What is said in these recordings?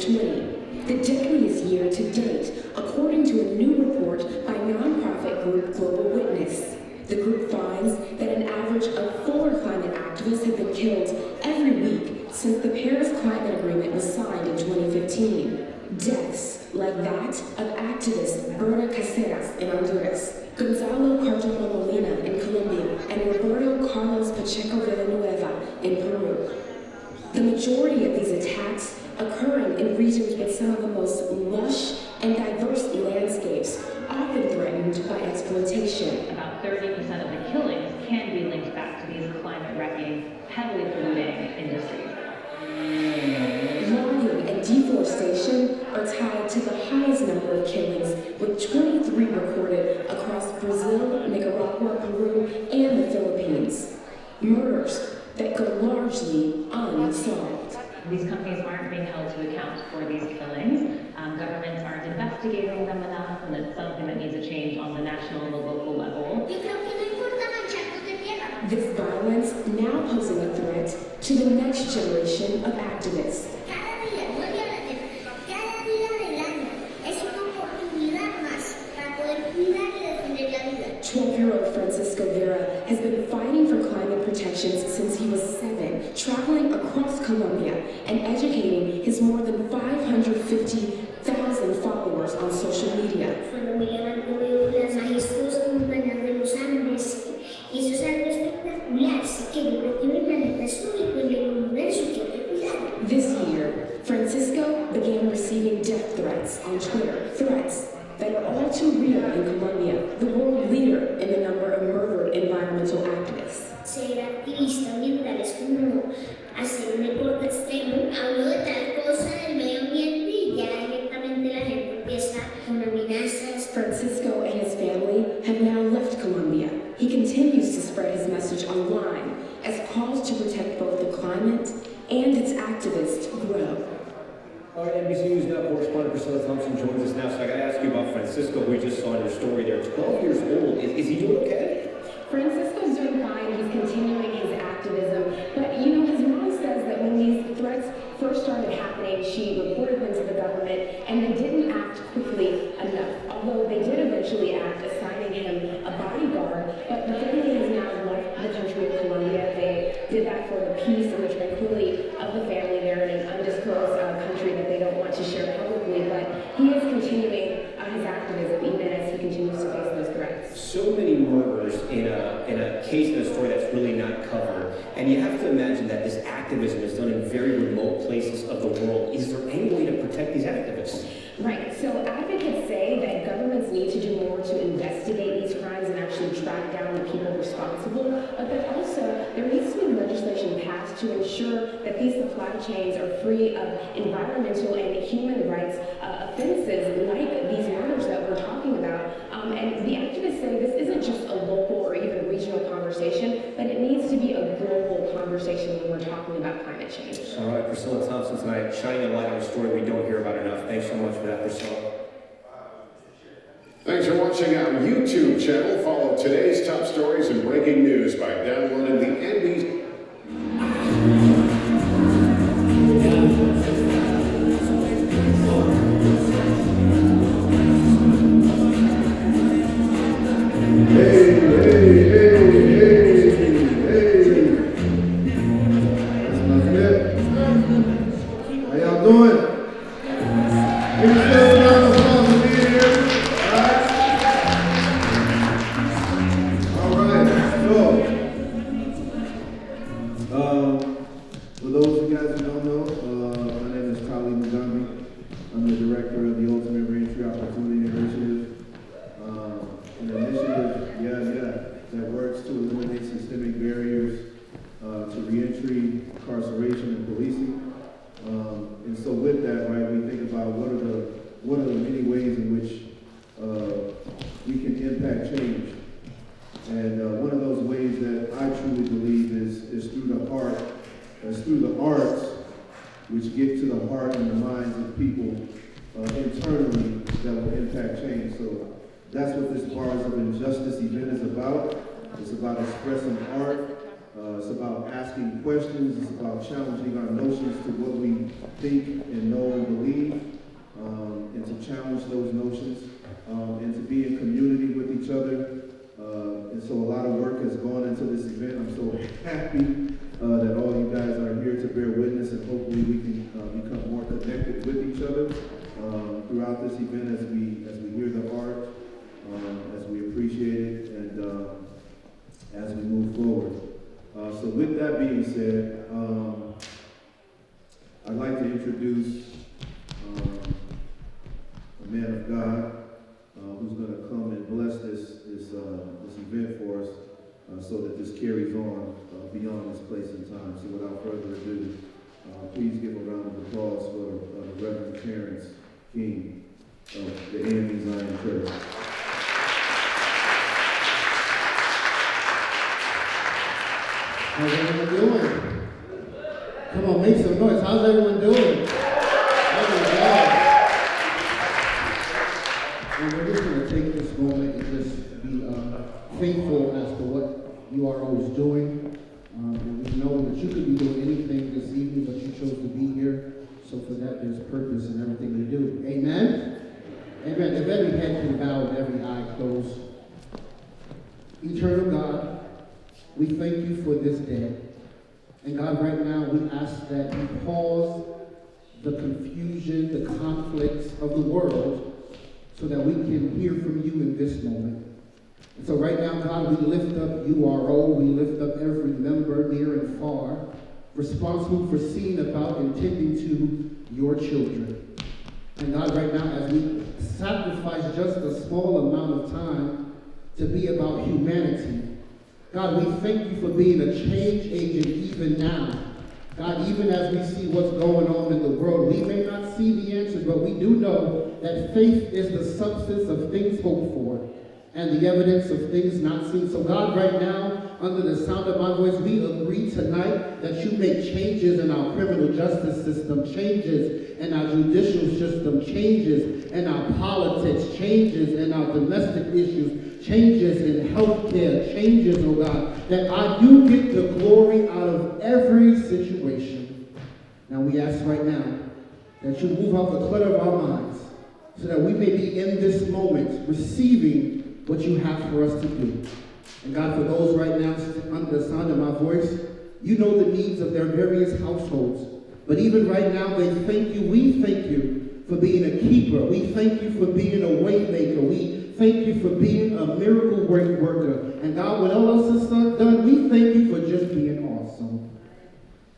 2020, the deadliest year to date, according to a new report by nonprofit group Global Witness. The group finds that an average of 4 climate activists have been killed every week since the Paris Climate Agreement was signed in 2015. Deaths like that of activist Berta Caceres in Honduras, Gonzalo Cartagena Molina in Colombia, and Roberto Carlos Pacheco Villanueva in Peru. The majority of these attacks occurring in regions with some of the most lush and diverse landscapes, often threatened by exploitation. About 30% of the killings can be linked back to these climate-wrecking, heavily polluting industries. Logging and deforestation are tied to the highest number of killings, with 23 recorded across Brazil, Nicaragua, Peru, and the Philippines. Murders that go largely unsolved. These companies aren't being held to account for these killings. Governments aren't investigating them enough, and it's something that needs a change on the national and the local level. This violence now posing a threat to the next generation of activists. 12-year-old Francisco Vera has been fighting for climate protections since he was 7, traveling across Colombia and educating his more than 550,000 followers on social media. This year, Francisco began receiving death threats on Twitter, threats that are all too real in Colombia, the world leader in the number of murdered environmental activists. Ser activista ambiental es como hacer un deporte extremo, hablo de tal cosa del medio ambiente y ya directamente la gente empieza con amenazas. Francisco and his family have now left Colombia. He continues to spread his message online as calls to protect both the climate and its activists grow. All right, NBC News Now correspondent Priscilla Thompson joins us now. So I got to ask you about Francisco, who we just saw in your story there. 12 years old. Is he doing okay? Francisco's doing fine. He's continuing his activism. But, his mom says that when these threats first started happening, she reported them to the government, and they didn't act quickly enough. Although they did eventually act, assigning him a bodyguard. But the family has now left the country of Colombia. They did that for the peace and the tranquility of the family. They're in an undisclosed country that they don't want to share publicly, but he is continuing his activism even as he continues to face those threats. So many murders in a case in a story that's really not covered, and you have to imagine that this activism is done in very remote places of the world. Is there any way to protect these activists? Right, so advocates say that governments need to do more to investigate these crimes and actually track down the people responsible, but that also there needs to be legislation passed to ensure that these supply chains are free of environmental and human rights offenses like these murders that we're talking about. And the activists say this isn't just a local or even regional conversation, but it needs to be a global conversation when we're talking about climate change. All right, Priscilla Thompson tonight, shining a light on a story we don't hear about enough. Thanks so much for that, Priscilla. Thanks for watching our YouTube channel. Follow today's top stories and breaking news by downloading the NBC. It's about asking questions. It's about challenging our notions to what we think and know and believe, and to challenge those notions, and to be in community with each other. And so a lot of work has gone into this event. I'm so happy that all you guys are here to bear witness, and hopefully we can become more connected with each other throughout this event as we hear the art, as we appreciate it, and as we move forward. So with that being said, I'd like to introduce a man of God who's going to come and bless this event for us, so that this carries on beyond this place and time. So without further ado, please give a round of applause for the Reverend Terrence King of the AME Zion Church. How's everyone doing? Come on, make some noise. How's everyone doing? And we're just going to take this moment and just be faithful as to what URO is doing. And we know that you could be doing anything this evening, but you chose to be here. So for that, there's purpose in everything we do. Amen? Amen. If every head can bow and every eye closed. Eternal God, we thank you for this day. And God, right now, we ask that you pause the confusion, the conflicts of the world, so that we can hear from you in this moment. And so right now, God, we lift up URO, we lift up every member near and far, responsible for seeing about and tending to your children. And God, right now, as we sacrifice just a small amount of time to be about humanity, God, we thank you for being a change agent even now. God, even as we see what's going on in the world, we may not see the answers, but we do know that faith is the substance of things hoped for and the evidence of things not seen. So God, right now, under the sound of my voice, we agree tonight that you make changes in our criminal justice system, changes in our judicial system, changes in our politics, changes in our domestic issues, changes in healthcare, changes, oh God, that you get the glory out of every situation. Now we ask right now that you move out the clutter of our minds so that we may be in this moment receiving what you have for us to do. And God, for those right now under the sound of my voice, you know the needs of their various households. But even right now, they thank you. We thank you for being a keeper. We thank you for being a way maker. We thank you for being a miracle worker. And God, when all else is done, we thank you for just being awesome.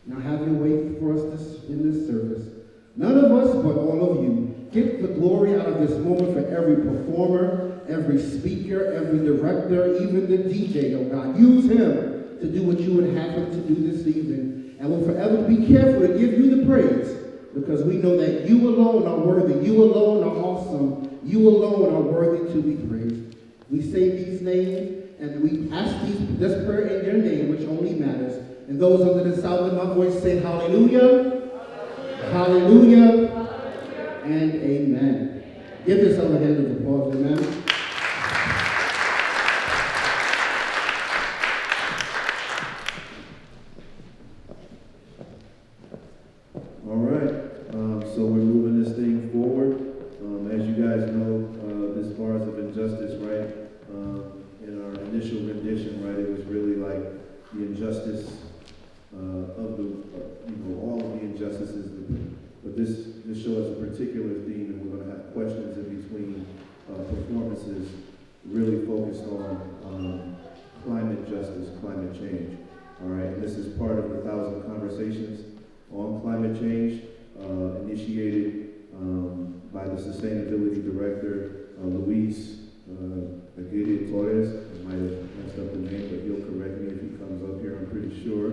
Now have your way for us in this service. None of us, but all of you. Get the glory out of this moment for every performer, every speaker, every director, even the DJ, oh God. Use him to do what you would have him to do this evening. And we'll forever be careful to give you the praise, because we know that you alone are worthy. You alone are awesome. You alone are worthy to be praised. We say these names, and we ask this prayer in your name, which only matters. And those under the sound of my voice say hallelujah, hallelujah, and amen. Give yourself a hand of applause, amen. All right, so we're moving this thing forward. As you guys know, this bars of injustice, right? In our initial rendition, right, it was really like the injustice of the, all of the injustices. But this show has a particular theme, and we're going to have questions in between performances really focused on climate justice, climate change. All right, and this is part of the 1,000 Conversations on Climate Change, initiated by the Sustainability Director, Luis Aguirre Torres. I might have messed up the name, but he'll correct me if he comes up here, I'm pretty sure.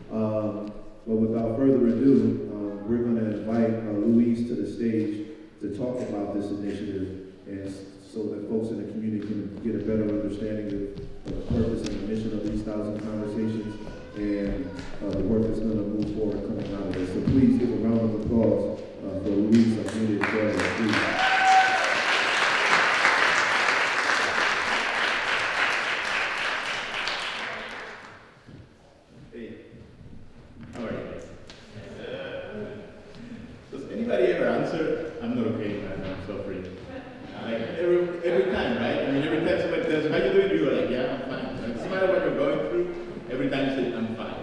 But without further ado, we're going to invite Luis to the stage to talk about this initiative, and so that folks in the community can get a better understanding of the purpose and the mission of these 1,000 Conversations and the work that's going to move forward coming out of this. So please give a round of applause for Luis Aguirre Torres. answer, I'm not okay, man, I'm suffering. Like every time, right? I mean, every time somebody tells you, how you doing? You're like, yeah, I'm fine. Like, no matter what you're going through, every time you say, I'm fine.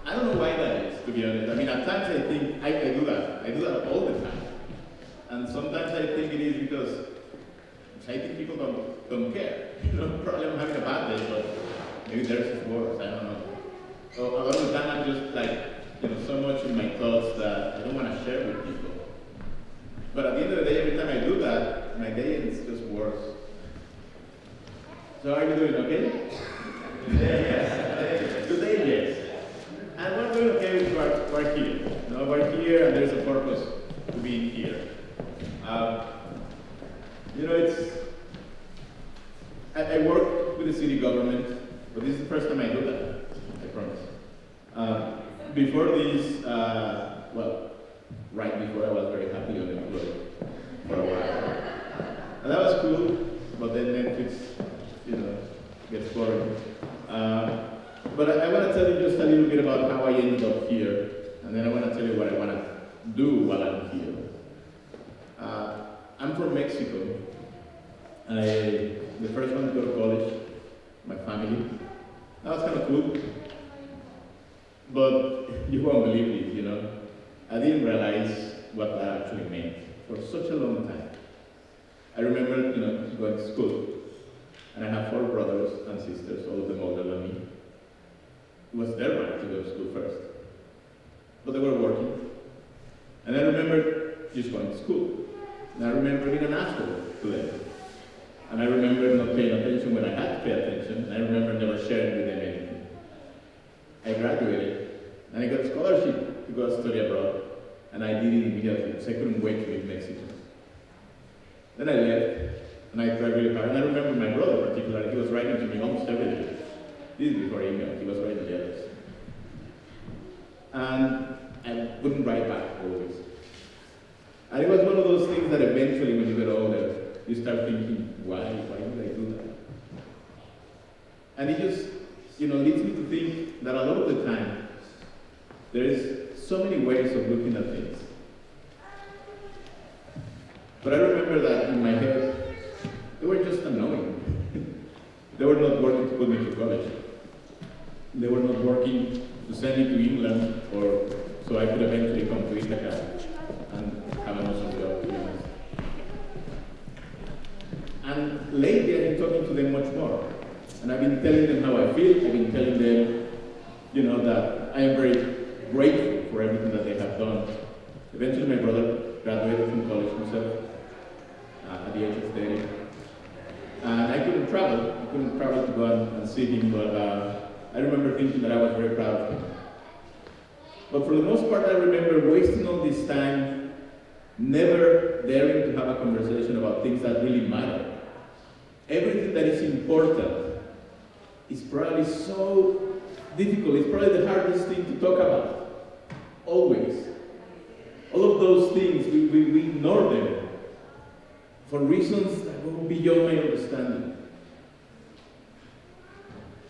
I don't know why that is, to be honest. I mean, at times I think I do that. I do that all the time. And sometimes I think it is because I think people don't care. You know, probably I'm having a bad day, but maybe theirs is worse. I don't know. So a lot of the time I'm just like, so much in my thoughts that I don't want to share with people. But at the end of the day, every time I do that, my day is just worse. So are you doing okay? Today, yes. Today, yes. And we're doing okay with we're here. We're here and there's a purpose to being here. I work with the city government, but this is the first time I do that, I promise. Before this, right before, I was very happy unemployed for a while. And that was cool, but then Netflix, gets boring. But I want to tell you just a little bit about how I ended up here, and then I want to tell you what I want to do while I'm here. I'm from Mexico. The first one to go to college, my family. That was kind of cool. But you won't believe it, I didn't realize what that actually meant for such a long time. I remember, going to school, and I have 4 brothers and sisters, all of them older than me. It was their right to go to school first. But they were working. And I remember just going to school. And I remember being an asshole to them. And I remember not paying attention when I had to pay attention. And I remember never sharing with them anything. I graduated, and I got a scholarship to go study abroad. And I did it immediately, because I couldn't wait to leave Mexico. Then I left, and I tried really hard. And I remember my brother particularly, he was writing to me almost every day. This is before email, he was writing letters. And I wouldn't write back always. And it was one of those things that eventually, when you get older, you start thinking, why would I do that? And it just, leads me to think that a lot of the time, there is so many ways of looking at things. But I remember that in my head, they were just annoying. They were not working to put me to college. They were not working to send me to England, or so I could eventually come to Ithaca and have an awesome job, to be honest. And lately I've been talking to them much more. And I've been telling them how I feel. I've been telling them, that I am very grateful for everything that they have done. Eventually my brother graduated from college himself at the age of 30. And I couldn't travel. I couldn't travel to go and see him, but I remember thinking that I was very proud of him. But for the most part, I remember wasting all this time, never daring to have a conversation about things that really matter. Everything that is important is probably so difficult. It's probably the hardest thing to talk about. Always. All of those things, we ignore them for reasons that go beyond my understanding.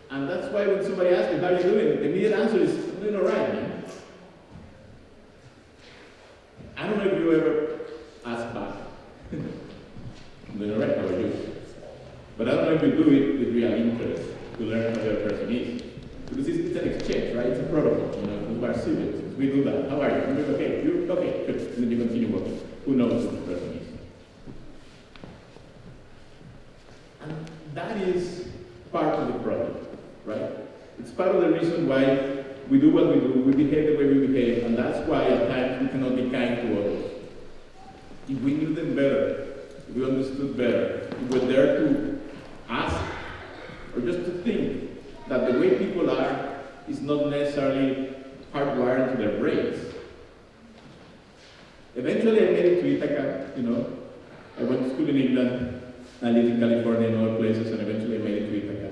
And that's why when somebody asks me, how are you doing? The immediate answer is, I'm doing all right, man. I don't know if you ever ask back. I'm doing all right, how are you? But I don't know if you do it with real interest to learn how the other person is. Because it's an exchange, right? It's a protocol, because we are civilians. We do that. How are you? I'm doing okay. You're okay. Good. And then you continue working. Who knows who the person is? And that is part of the problem, right? It's part of the reason why we do what we do, we behave the way we behave, and that's why at times we cannot be kind to others. If we knew them better, if we understood better, if we're there to ask, or just to think that the way people are is not necessarily hardwired into their brains. Eventually I made it to Ithaca, I went to school in England, I lived in California and other places, and eventually I made it to Ithaca.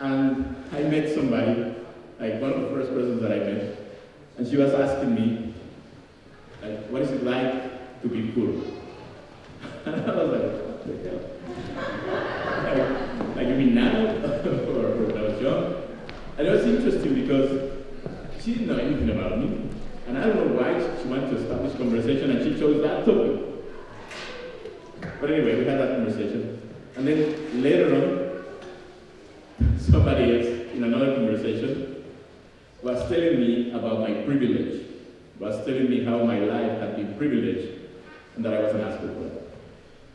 And I met somebody, like one of the first persons that I met, and she was asking me, like, what is it like to be poor? And I was like, what the hell? Like you mean now? or when I was young? And it was interesting because she didn't know anything about me. And I don't know why she wanted to establish conversation and she chose that topic. But anyway, we had that conversation. And then later on, somebody else in another conversation was telling me about my privilege, was telling me how my life had been privileged and that I was an asshole for it.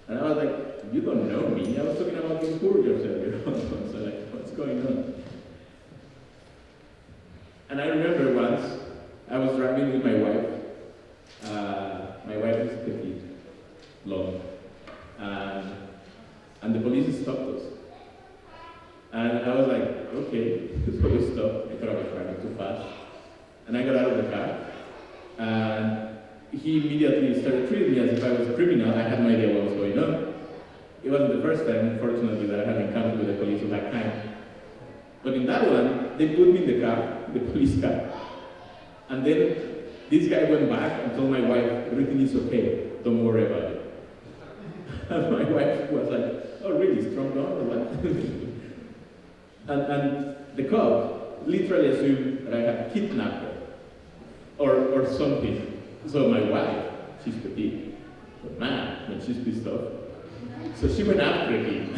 And I was like, you don't know me. I was talking about these burgers earlier on. So like, what's going on? And I remember once, I was driving with my wife. My wife is petite, long. And the police stopped us. And I was like, okay, so we stopped. I thought I was driving too fast. And I got out of the car. And he immediately started treating me as if I was a criminal. I had no idea what was going on. It wasn't the first time, unfortunately, that I had encountered with the police of that kind. But in that one, they put me in the car, the police car. And then this guy went back and told my wife, everything is okay, don't worry about it. And my wife was like, oh really, strong arm or what? and the cop literally assumed that I had kidnapped her or something. So my wife, she's petite, but man, when she's pissed off. So she went after him.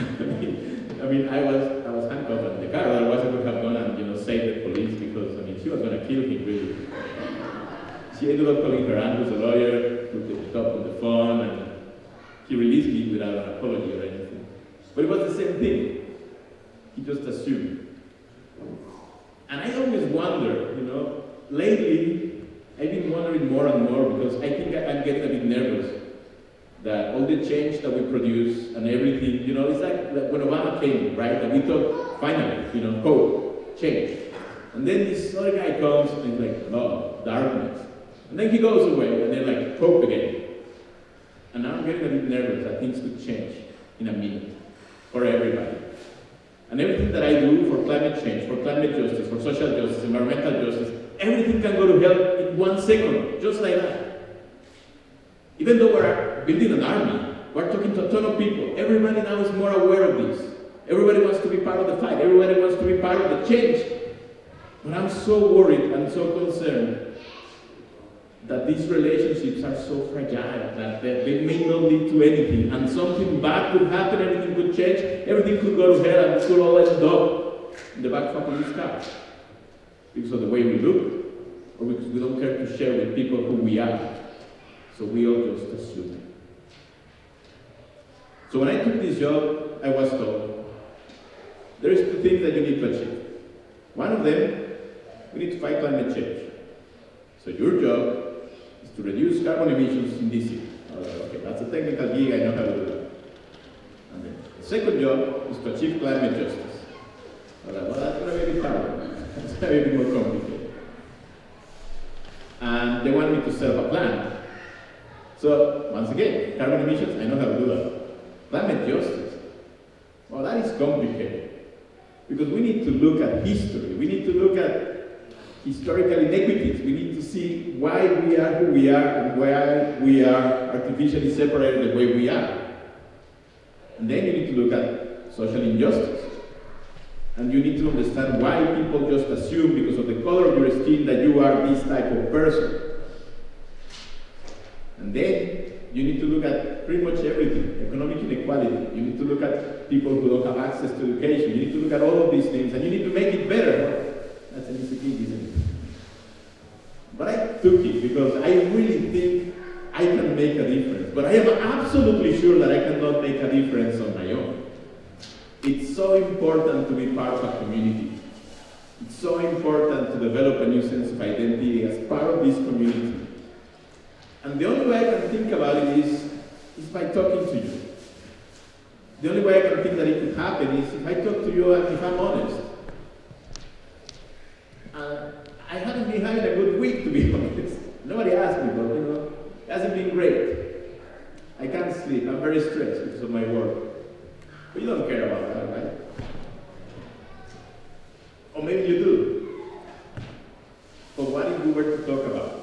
I mean, I was handcuffed in the car, otherwise I would have gone and, saved the police because, she was going to kill him, really. She ended up calling her aunt, who's a lawyer, put the top on the phone, and he released me without an apology or anything. But it was the same thing. He just assumed. And I always wonder, lately, I've been wondering more and more because I think I'm getting a bit nervous that all the change that we produce and everything, it's like when Obama came, right? And we thought, finally, hope, change. And then this other guy comes and he's like, love, darkness. And then he goes away and then like, hope again. And now I'm getting a bit nervous that things could change in a minute for everybody. And everything that I do for climate change, for climate justice, for social justice, environmental justice, everything can go to hell in 1 second, just like that. Even though we're building an army, we're talking to a ton of people. Everybody now is more aware of this. Everybody wants to be part of the fight. Everybody wants to be part of the change. But I'm so worried and so concerned that these relationships are so fragile that they may not lead to anything. And something bad could happen, everything could change, everything could go to hell, and we could all end up in the back of a police car. Because of the way we look, or because we don't care to share with people who we are. So we all just assume. So when I took this job, I was told, there is 2 things that you need to achieve. One of them, we need to fight climate change. So your job is to reduce carbon emissions in this city. Okay, that's a technical gig, I know how to do that. And then the second job is to achieve climate justice. Well, that's going to be a bit harder. That's going to be more complicated. And they want me to set up a plan. So, once again, carbon emissions, I know how to do that. Climate justice, well, that is complicated. Because we need to look at history. We need to look at historical inequities. We need to see why we are who we are and why we are artificially separated the way we are. And then you need to look at social injustice. And you need to understand why people just assume because of the color of your skin that you are this type of person. And then you need to look at pretty much everything, economic inequality. You need to look at people who don't have access to education. You need to look at all of these things, and you need to make it better. That's an easy thing, isn't it? But I took it because I really think I can make a difference. But I am absolutely sure that I cannot make a difference on my own. It's so important to be part of a community. It's so important to develop a new sense of identity as part of this community. And the only way I can think about it is by talking to you. The only way I can think that it could happen is if I talk to you and if I'm honest. I haven't been having a good week, to be honest. Nobody asked me, but it hasn't been great. I can't sleep. I'm very stressed because of my work. But you don't care about that, right? Or maybe you do. But what if we were to talk about it?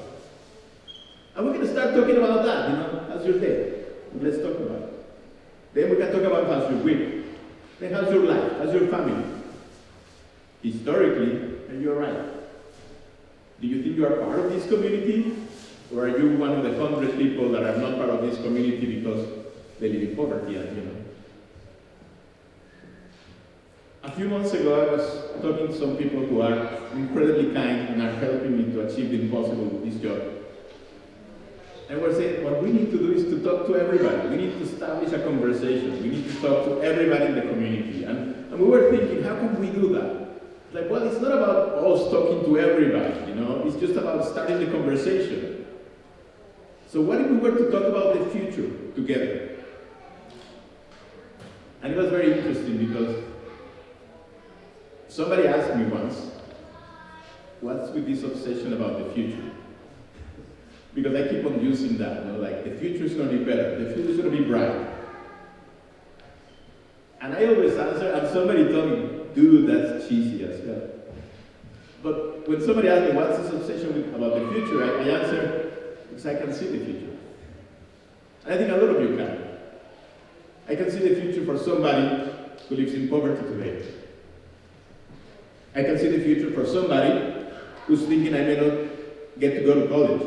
And we're going to start talking about that, how's your day? Let's talk about it. Then we can talk about how's your week. Then how's your life? How's your family? Historically, and you're right. Do you think you are part of this community? Or are you one of the 100 people that are not part of this community because they live in poverty, A few months ago, I was talking to some people who are incredibly kind and are helping me to achieve the impossible with this job. And we're saying, what we need to do is to talk to everybody. We need to establish a conversation. We need to talk to everybody in the community. And we were thinking, how can we do that? Like, well, it's not about us talking to everybody, It's just about starting the conversation. So what if we were to talk about the future together? And it was very interesting because somebody asked me once, what's with this obsession about the future? Because I keep on using that, like the future is going to be better, the future is going to be bright. And I always answer, and somebody told me, dude, that's cheesy as hell. But when somebody asks me, what's this obsession about the future, I answer, because I can see the future. And I think a lot of you can. I can see the future for somebody who lives in poverty today. I can see the future for somebody who's thinking I may not get to go to college.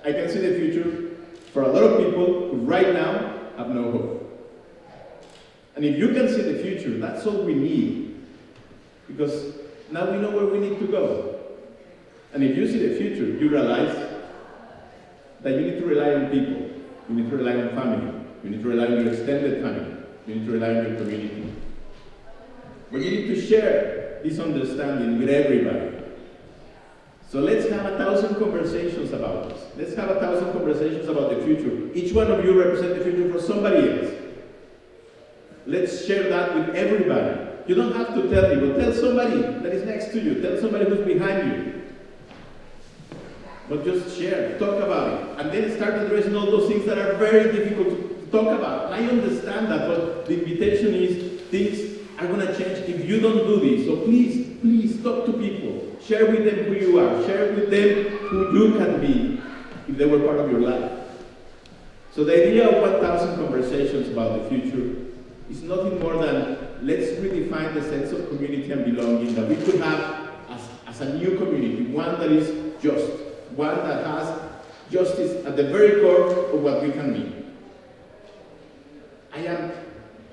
I can see the future for a lot of people who right now have no hope. And if you can see the future, that's all we need. Because now we know where we need to go. And if you see the future, you realize that you need to rely on people. You need to rely on family. You need to rely on your extended family. You need to rely on your community. But you need to share this understanding with everybody. So let's have 1,000 conversations about this. Let's have 1,000 conversations about the future. Each one of you represent the future for somebody else. Let's share that with everybody. You don't have to tell me, but tell somebody that is next to you. Tell somebody who's behind you. But just share, talk about it. And then start addressing all those things that are very difficult to talk about. And I understand that, but the invitation is things are going to change if you don't do this. So please talk to people. Share with them who you are. Share with them who you can be if they were part of your life. So the idea of 1,000 conversations about the future is nothing more than let's redefine the sense of community and belonging that we could have as a new community, one that is just, one that has justice at the very core of what we can be. I am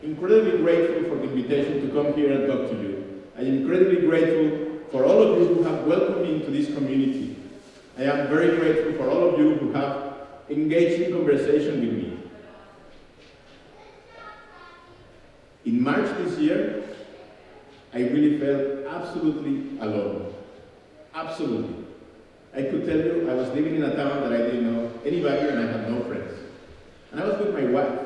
incredibly grateful for the invitation to come here and talk to you. I am incredibly grateful for all of you who have welcomed me into this community. I am very grateful for all of you who have engaged in conversation with me. In March this year, I really felt absolutely alone. Absolutely. I could tell you I was living in a town that I didn't know anybody and I had no friends. And I was with my wife,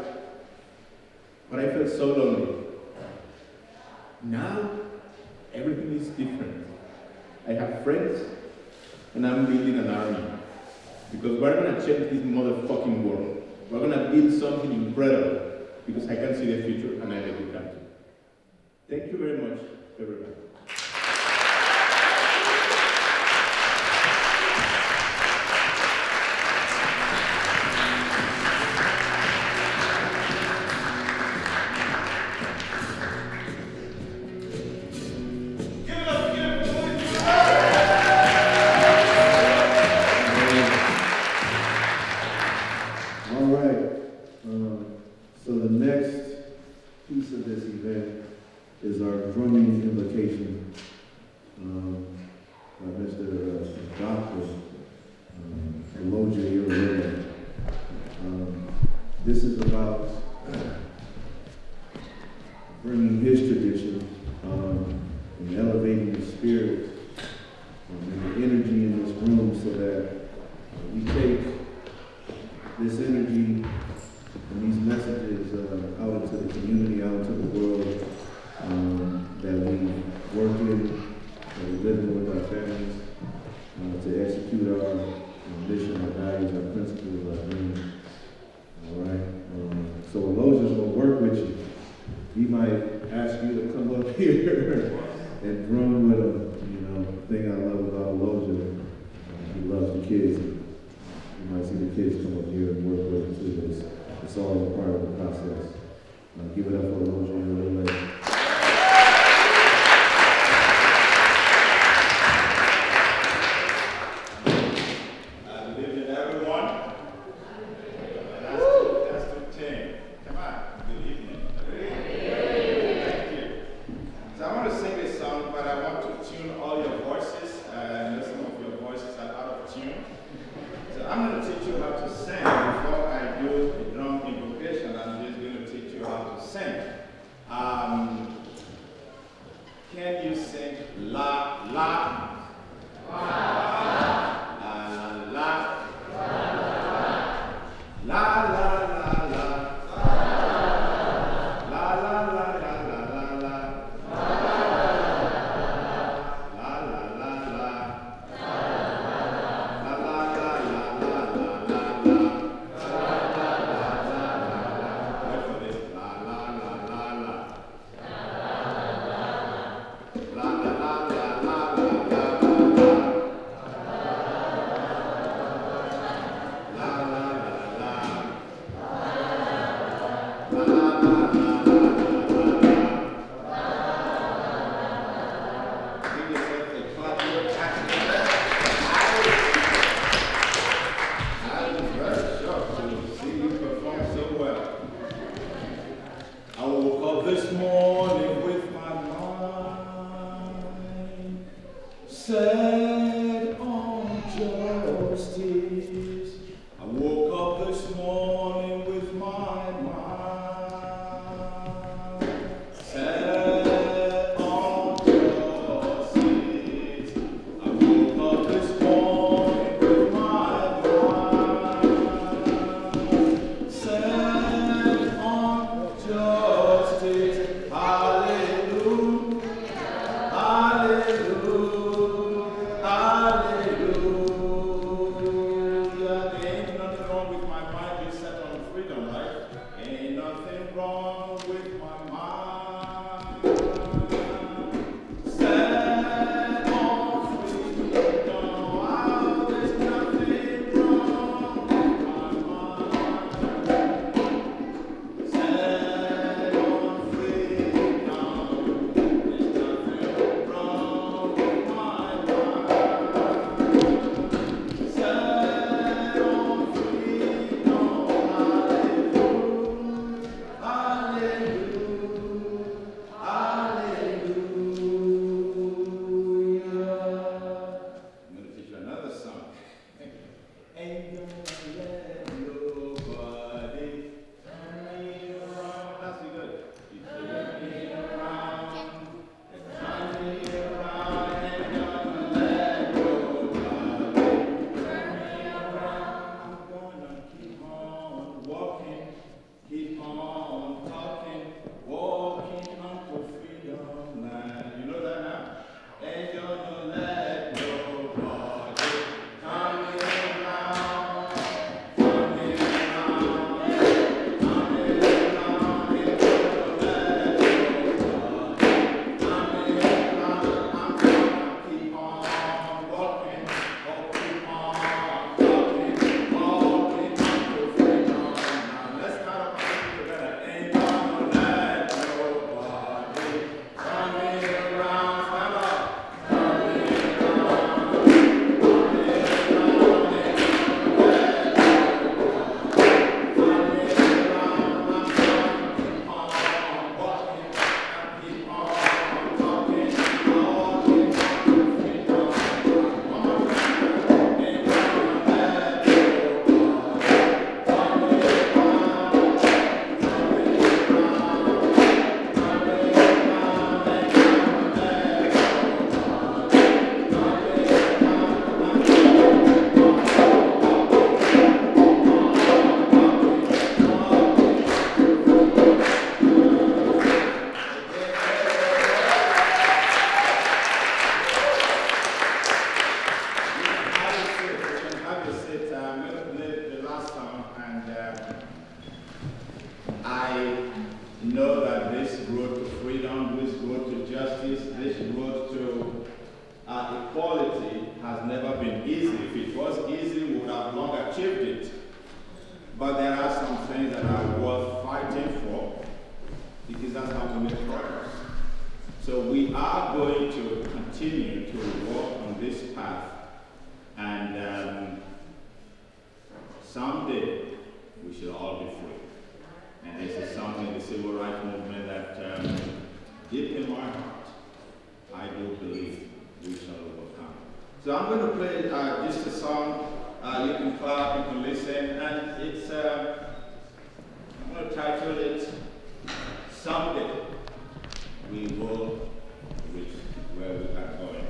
but I felt so lonely. Now, everything is different. I have friends, and I'm building an army. Because we're going to change this motherfucking world. We're going to build something incredible. Because I can see the future, and I let it come to. Thank you very much, everybody. So the next piece of this event is our drumming invocation by Mr. Dr. URO. This is about bringing his tradition and elevating the spirit and the energy in this room so that we take this energy and these messages out into the community, out into the world that we work in, that we live in with our families, to execute our mission, our values, our principles, our dreams. All right? So Aloja's will work with you. He might ask you to come up here and drum with him. You know, the thing I love about Aloja, he loves the kids. You might see the kids come up here and work with him too. It's all a part of the process. Give it up for Aloja and URO. easy. If it was easy, we would have long achieved it. But there are some things that are worth fighting for, because that's how we make progress. So we are going to continue to walk on this path, and someday we should all be free. And this is something in the civil rights movement that deep in my heart, I do believe we shall overcome. So I'm going to play just a song. You can clap, you can listen, and it's, I'm going to title it, Someday We Will Reach Where We Are Going.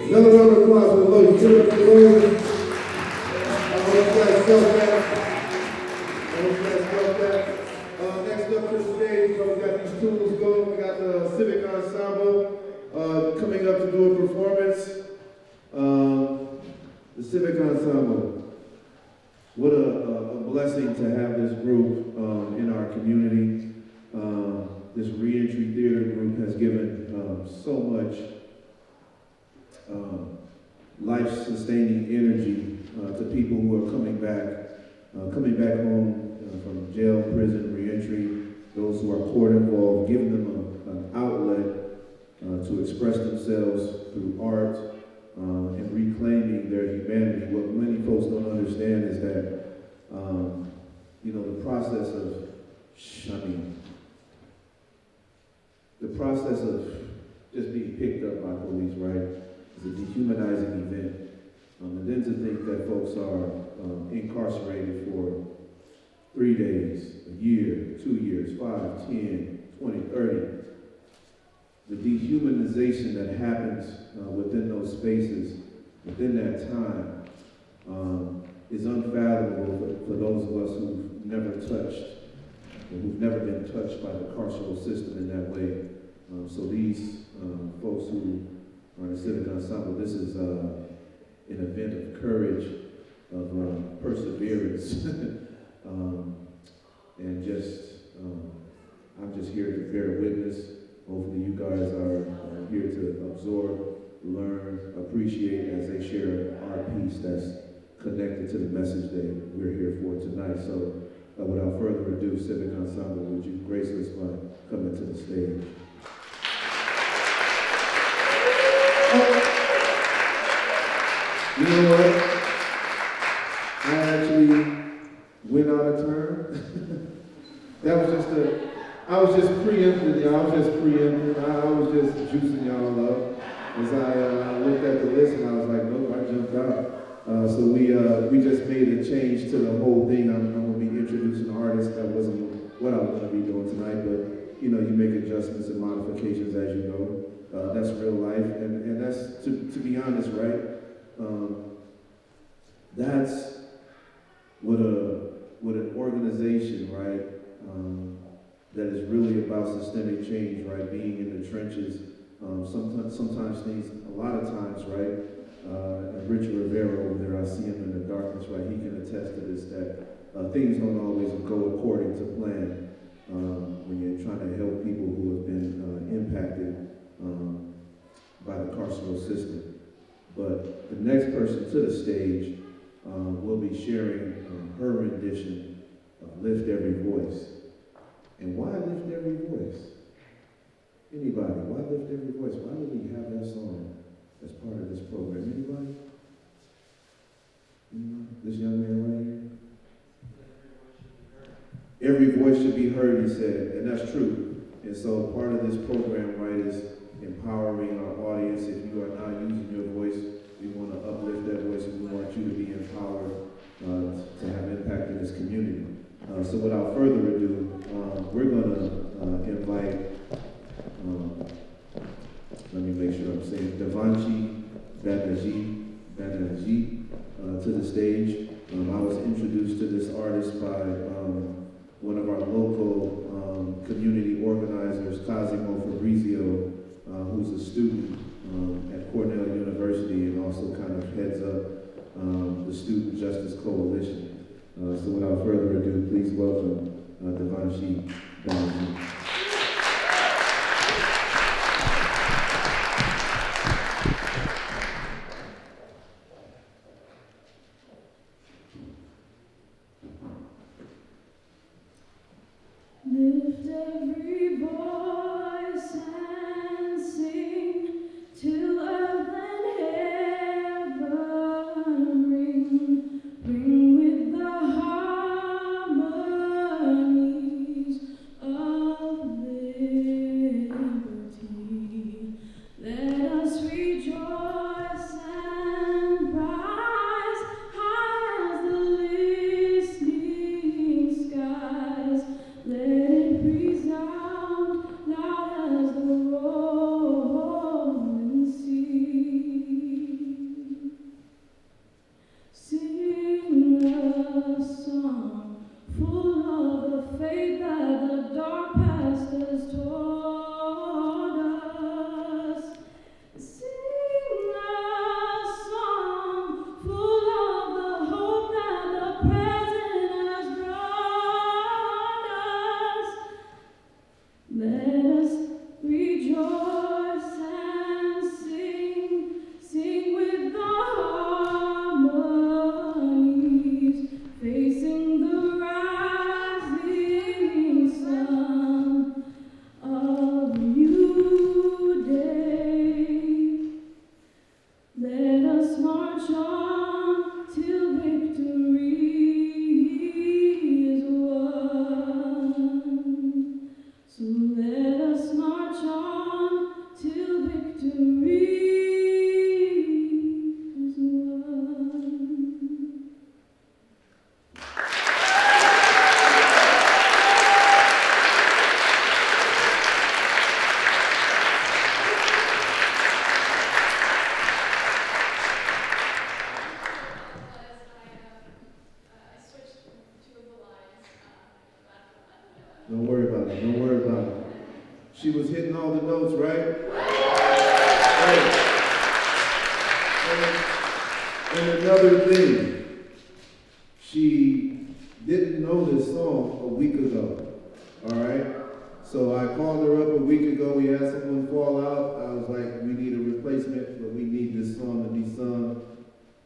Another round of applause for the Lord. You give up the Lord. I hope you guys felt that. Next up to the stage, we got these tools going. We got the Civic Ensemble coming up to do a performance. The Civic Ensemble. What a blessing to have this group in our community. This reentry theater group has given so much life-sustaining energy to people who are coming back home from jail, prison, reentry, those who are court involved, giving them an outlet to express themselves through art and reclaiming their humanity. What many folks don't understand is that, the process of just being picked up by police, right? It's a dehumanizing event. And then to think that folks are incarcerated for 3 days, a year, 2 years, 5, 10, 20, 30. The dehumanization that happens within those spaces, within that time, is unfathomable for those of us who've never been touched by the carceral system in that way. So these folks who are in the Civic Ensemble, this is an event of courage, of perseverance, and I'm just here to bear witness. Hopefully you guys are here to absorb, learn, appreciate as they share our piece that's connected to the message that we're here for tonight. So without further ado, Civic Ensemble, would you grace us by coming to the stage? You know what? I actually went out of turn. I was just preempting y'all. I was just juicing y'all up. As I looked at the list and I was like, nope, I jumped out. So we just made a change to the whole thing. I'm going to be introducing artists that wasn't what I was going to be doing tonight, but you know, you make adjustments and modifications as you go. That's real life, and that's, to be honest, right? That's what an organization, right, that is really about systemic change, right, being in the trenches. Sometimes things, a lot of times, right, and Richard Rivera over there, I see him in the darkness, right, he can attest to this, that things don't always go according to plan when you're trying to help people who have been impacted by the carceral system. But the next person to the stage will be sharing her rendition of Lift Every Voice. And why Lift Every Voice? Anybody, why Lift Every Voice? Why do we have that song as part of this program? Anybody? This young man right here? Every voice should be heard, he said, and that's true. And so part of this program, right, is empowering our audience. If you are not using your voice, we want to uplift that voice, and we want you to be empowered to have impact in this community. So without further ado, we're going to invite, let me make sure I'm saying, Devanshi Banerjee to the stage. I was introduced to this artist by one of our local community organizers, Cosimo Fabrizio, who's a student at Cornell University and also kind of heads up the Student Justice Coalition. So without further ado, please welcome Devanshi Banerjee. Lift every voice and sing till earth and heaven ring, ring with the harmonies of liberty. Let us rejoice and rise high as the listening skies. Let it resound loud as the rolling sea. Sing a song full of the faith that the dark past has taught us. Sing a song full of the hope that the present has brought us. Let us rejoice and sing, sing with the harmonies, facing the rising sun of a new day. Let us march on till victory is won. So let us march on till victory is won. Don't worry about it. Don't worry about it. She was hitting all the notes, right? And another thing, she didn't know this song a week ago. All right? So I called her up a week ago. We had someone fall out. I was like, we need a replacement, but we need this song to be sung.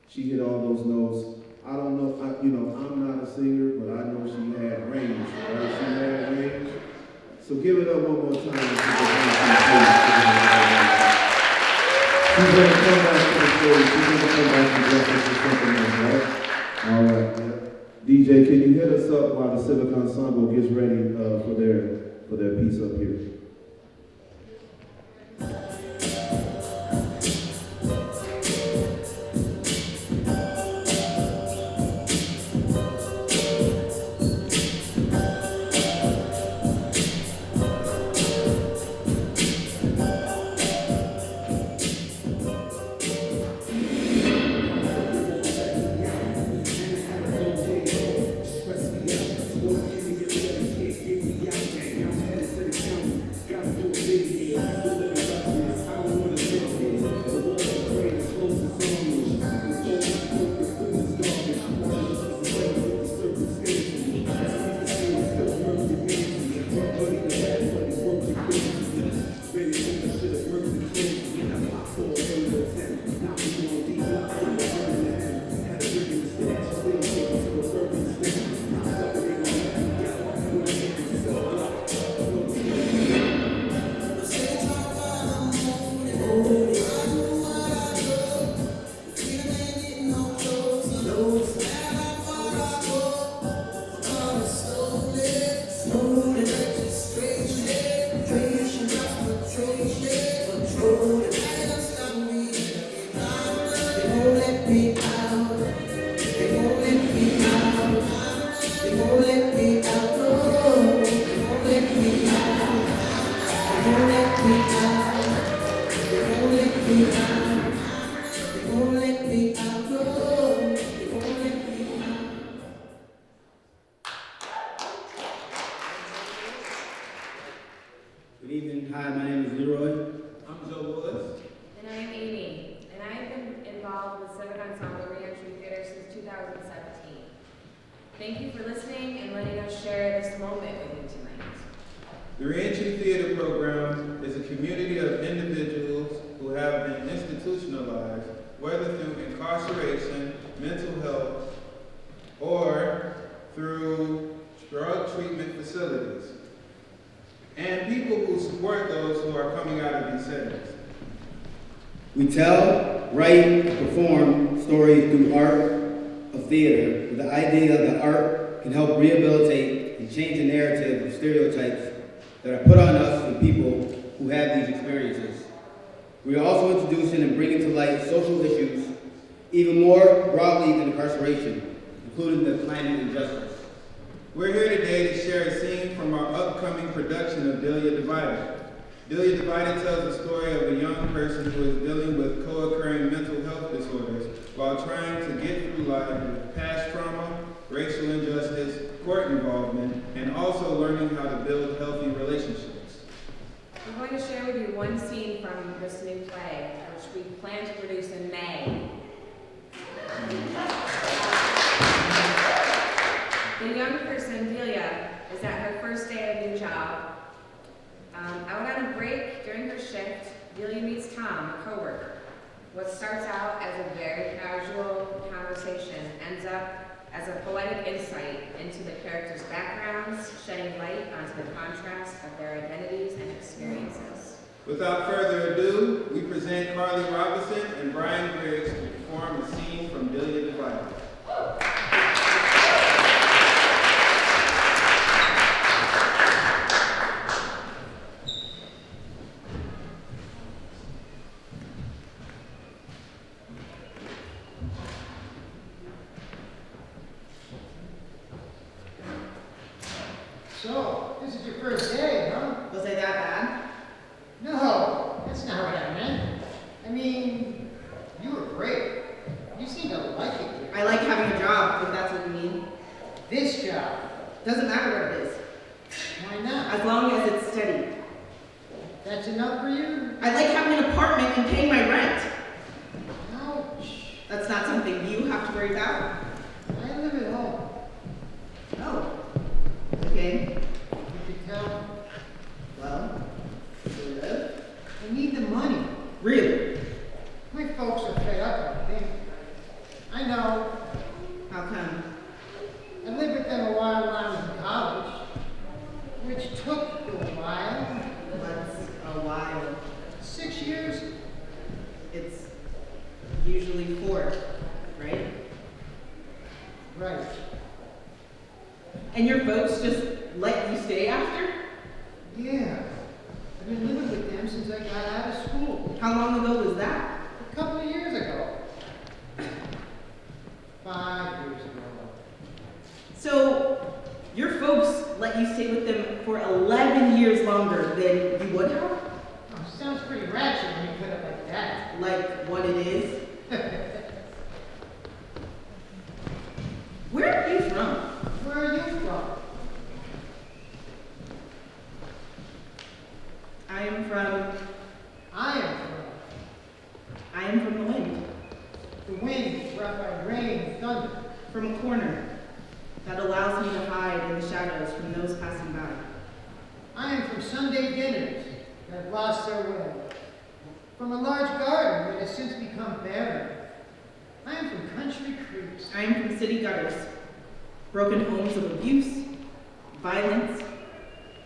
She hit all those notes. I don't know, I'm not a singer, but I know she had range, right? She had range. So give it up one more time. She's going to come back to the stage. She's going to come back and dress us for something else, right? All right. Yeah. DJ, can you hit us up while the Civic Ensemble gets ready for their piece up here? Good evening. Hi, my name is Leroy. I'm Joe. And I'm Amy, and I've been involved with Civic Ensemble Reentry Theater since 2017. Thank you for listening and letting us share this moment with you tonight. The Reentry Theater Program is a community of individuals who have been institutionalized, whether through incarceration, mental health, or through drug treatment facilities, and people who support those who are coming out of these settings. We tell, write, and perform stories through art of theater with the idea that art can help rehabilitate and change the narrative of stereotypes that are put on us from people who have these experiences. We are also introducing and bringing to light social issues even more broadly than incarceration, including the climate injustice. We're here today to share a scene from our upcoming production of Delia Divided. Delia Divided tells the story of a young person who is dealing with co-occurring mental health disorders while trying to get through life with past trauma, racial injustice, court involvement, and also learning how to build healthy relationships. I'm going to share with you one scene from this new play, which we plan to produce in May. The young person, Delia, is at her first day of a new job. Out on a break during her shift, Delia meets Tom, a coworker. What starts out as a very casual conversation ends up as a poetic insight into the characters' backgrounds, shedding light onto the contrast of their identities and experiences. Without further ado, we present Carly Robinson and Brian Griggs to perform a scene from Delia Divided. So, this is your first day, huh? Was I that bad? No, that's not what I meant. I mean, you were great. You seem to like it here. I like having a job, if that's what you mean. This job? Doesn't matter what it is. Why not? As long as it's steady. That's enough for you? I like having an apartment and paying my rent. Ouch. That's not something you have to worry about. I live at home. Oh. Okay. You could tell. Well, sort of. I need the money. Really? My folks are fed up, I think. I know. How come? I lived with them a while when I was in college, which took a while. What's a while? 6 years. It's usually 4, right? Right. And your folks just let you stay after? Yeah. I've been living with them since I got out of school. How long ago was that? A couple of years ago. 5 years ago. So, your folks let you stay with them for 11 years longer than you would have? Oh, sounds pretty ratchet when you put it like that. Like what it is? Where are you from? Where are you from? I am from the wind. The wind brought by rain and thunder. From a corner that allows me to hide in the shadows from those passing by. I am from Sunday dinners that have lost their way. From a large garden that has since become barren. I am from country creeks. I am from city gutters, broken homes of abuse, violence,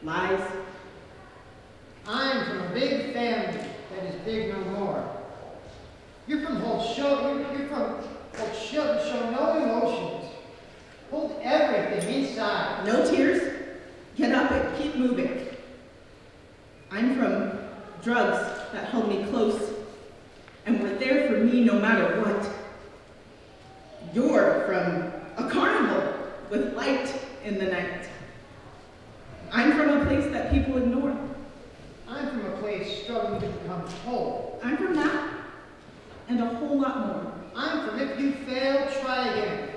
lies. I am from a big family that is big no more. You're from show no emotions. Hold everything inside. No tears? Get up. keep moving. I'm from drugs that held me close and were there for me no matter what. You're from a carnival with light in the night. I'm from a place that people ignore. I'm from a place struggling to become whole. I'm from that and a whole lot more. I'm from if you fail, try again.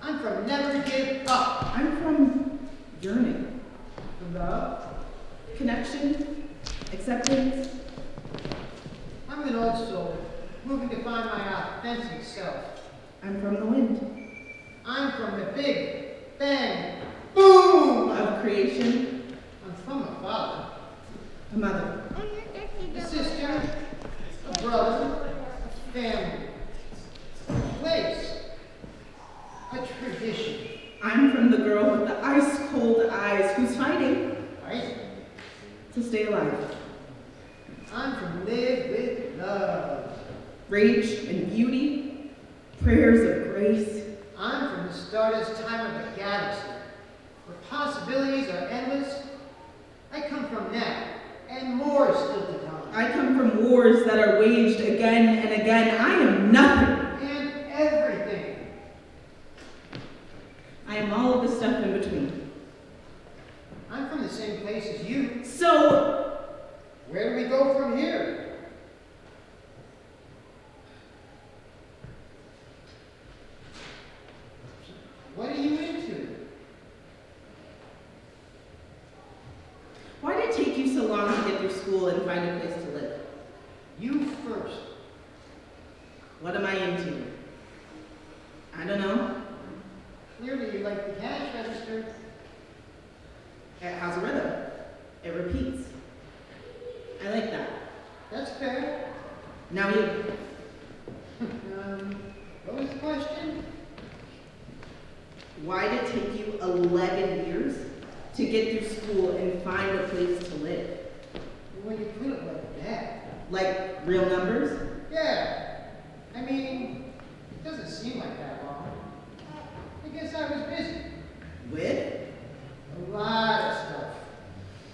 I'm from never give up. I'm from yearning. Love. Connection. Acceptance. I'm an old soul, moving to find my authentic self. I'm from the wind. I'm from the big bang boom Of creation. I'm from a father, A mother. a sister, a brother, a family, a place, a tradition. I'm from the girl with the ice-cold eyes who's fighting Right? to stay alive. I'm from live with love. Rage and beauty, prayers of grace. I'm from the stardust time of the galaxy, where possibilities are endless. I come from that, and more is still to come. I come from wars that are waged again and again. I am nothing. And everything. I am all of the stuff in between. I'm from the same place as you. So, Where do we go from here? What are you into? why did it take you so long to get through school and find a place to live? You first. What am I into? I don't know. Clearly you like the cash register. It has a rhythm. It repeats. I like that. That's fair. Now you. What was the question? Why did it take you 11 years to get through school and find a place to live? When you put it like that. Like real numbers? Yeah. I mean, it doesn't seem like that long. I guess I was busy. With? A lot of stuff.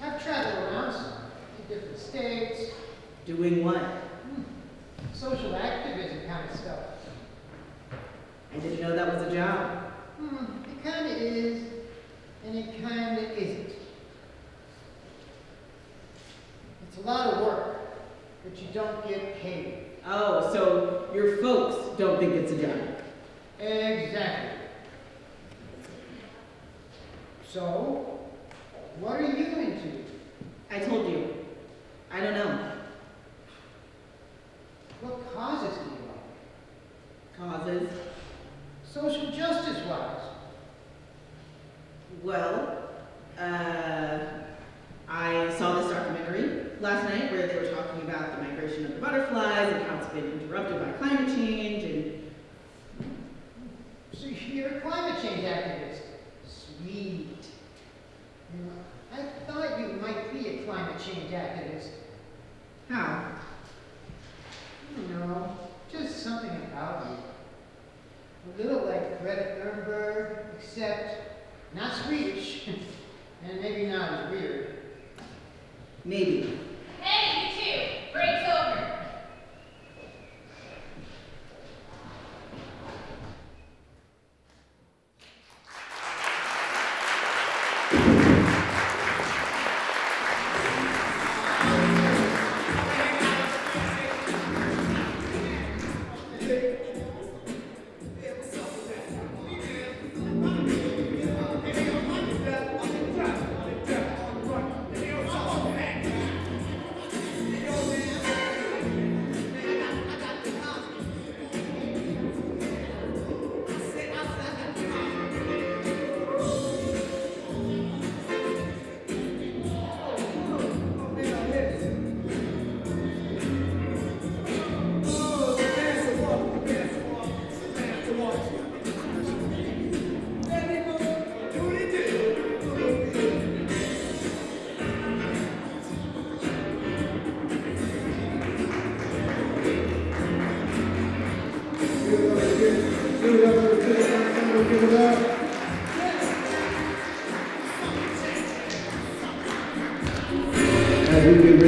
I've traveled around some, to different states. Doing what? Social activism kind of stuff. I didn't know that was a job. It kind of is, and it kind of isn't. It's a lot of work, but you don't get paid. Oh, so your folks don't think it's a job. Exactly. So, what are you into? I told you. I don't know. What causes do you like? Causes? Social justice-wise. Well, I saw this documentary last night where they were talking about the migration of the butterflies and how it's been interrupted by climate change and... So you're a climate change activist. Sweet. You know, I thought you might be a climate change activist. How? I don't know, just something about you. A little like Greta Thunberg, except not Swedish, and maybe not as weird. Maybe. Hey, you two! Break's over!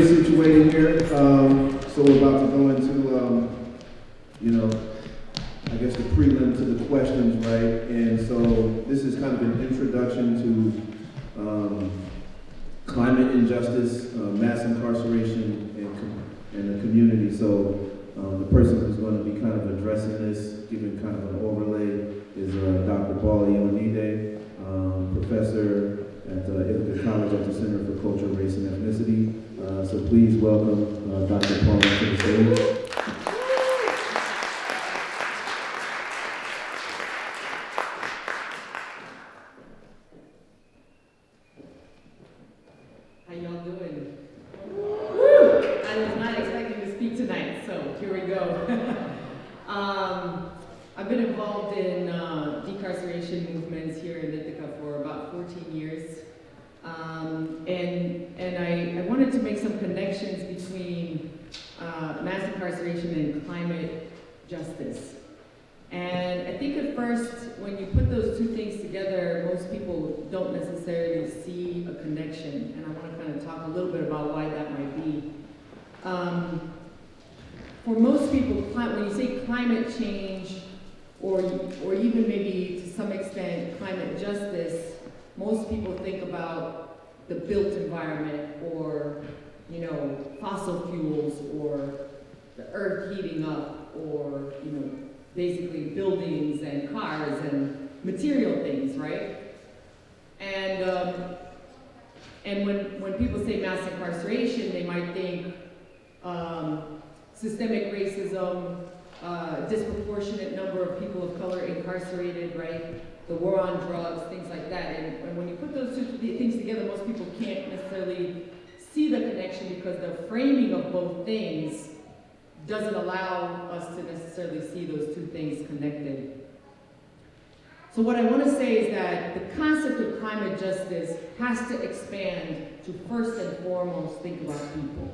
situated here. So we're about to go into, I guess the prelim to the questions, right? And so this is kind of an introduction to climate injustice, mass incarceration, and the community. So the person who's going to be kind of addressing this, giving kind of an overlay, is Dr. Paula Ionide, professor at Ithaca College at the Center for Culture, Race, and Ethnicity. So please welcome Dr. Paula to the stage. How y'all doing? Woo! I was not expecting to speak tonight, so here we go. I've been involved in decarceration movements here in Ithaca for about 14 years. And I wanted to make some connections between mass incarceration and climate justice. And I think at first, when you put those two things together, most people don't necessarily see a connection. And I want to kind of talk a little bit about why that might be. For most people, when you say climate change, or even maybe to some extent climate justice, most people think about the built environment, or fossil fuels, or the earth heating up, or basically buildings and cars and material things, right? And when people say mass incarceration, they might think systemic racism, disproportionate number of people of color incarcerated, right? The war on drugs, things like that. And when you put those two things together, most people can't necessarily see the connection because the framing of both things doesn't allow us to necessarily see those two things connected. So what I want to say is that the concept of climate justice has to expand to first and foremost think about people.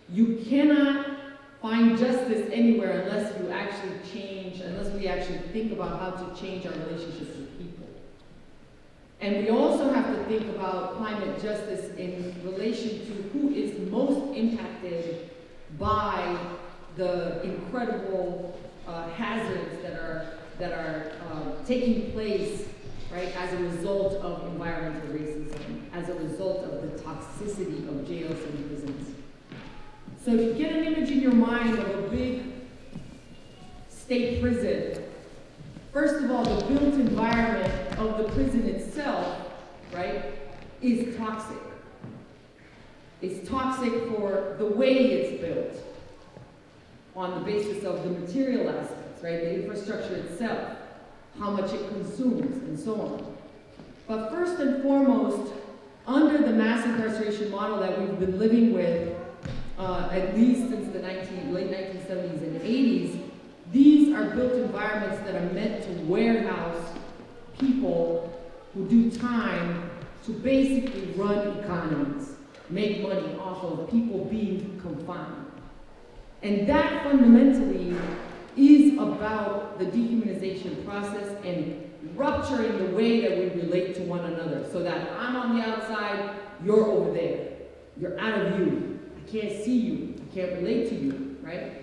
You cannot find justice anywhere unless we actually think about how to change our relationships with people. And we also have to think about climate justice in relation to who is most impacted by the incredible hazards that are taking place, right, as a result of environmental racism, as a result of the toxicity of jails and prisons. So if you get an image in your mind of a big state prison, first of all, the built environment of the prison itself, right, is toxic. It's toxic for the way it's built, on the basis of the material aspects, right, the infrastructure itself, how much it consumes, and so on. But first and foremost, under the mass incarceration model that we've been living with, at least since the late 1970s and 80s, these are built environments that are meant to warehouse people who do time to basically run economies, make money off of people being confined. And that fundamentally is about the dehumanization process and rupturing the way that we relate to one another, so that I'm on the outside, you're over there. You're out of view. I can't see you. I can't relate to you, right?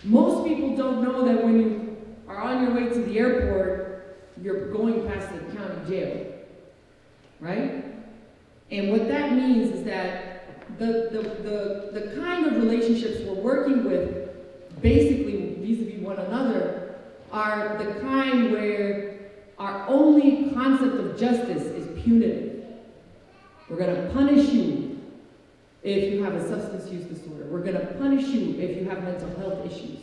Most people don't know that when you are on your way to the airport, you're going past the county jail, right? And what that means is that the kind of relationships we're working with, basically vis-a-vis one another, are the kind where our only concept of justice is punitive. We're going to punish you if you have a substance use disorder. We're going to punish you if you have mental health issues.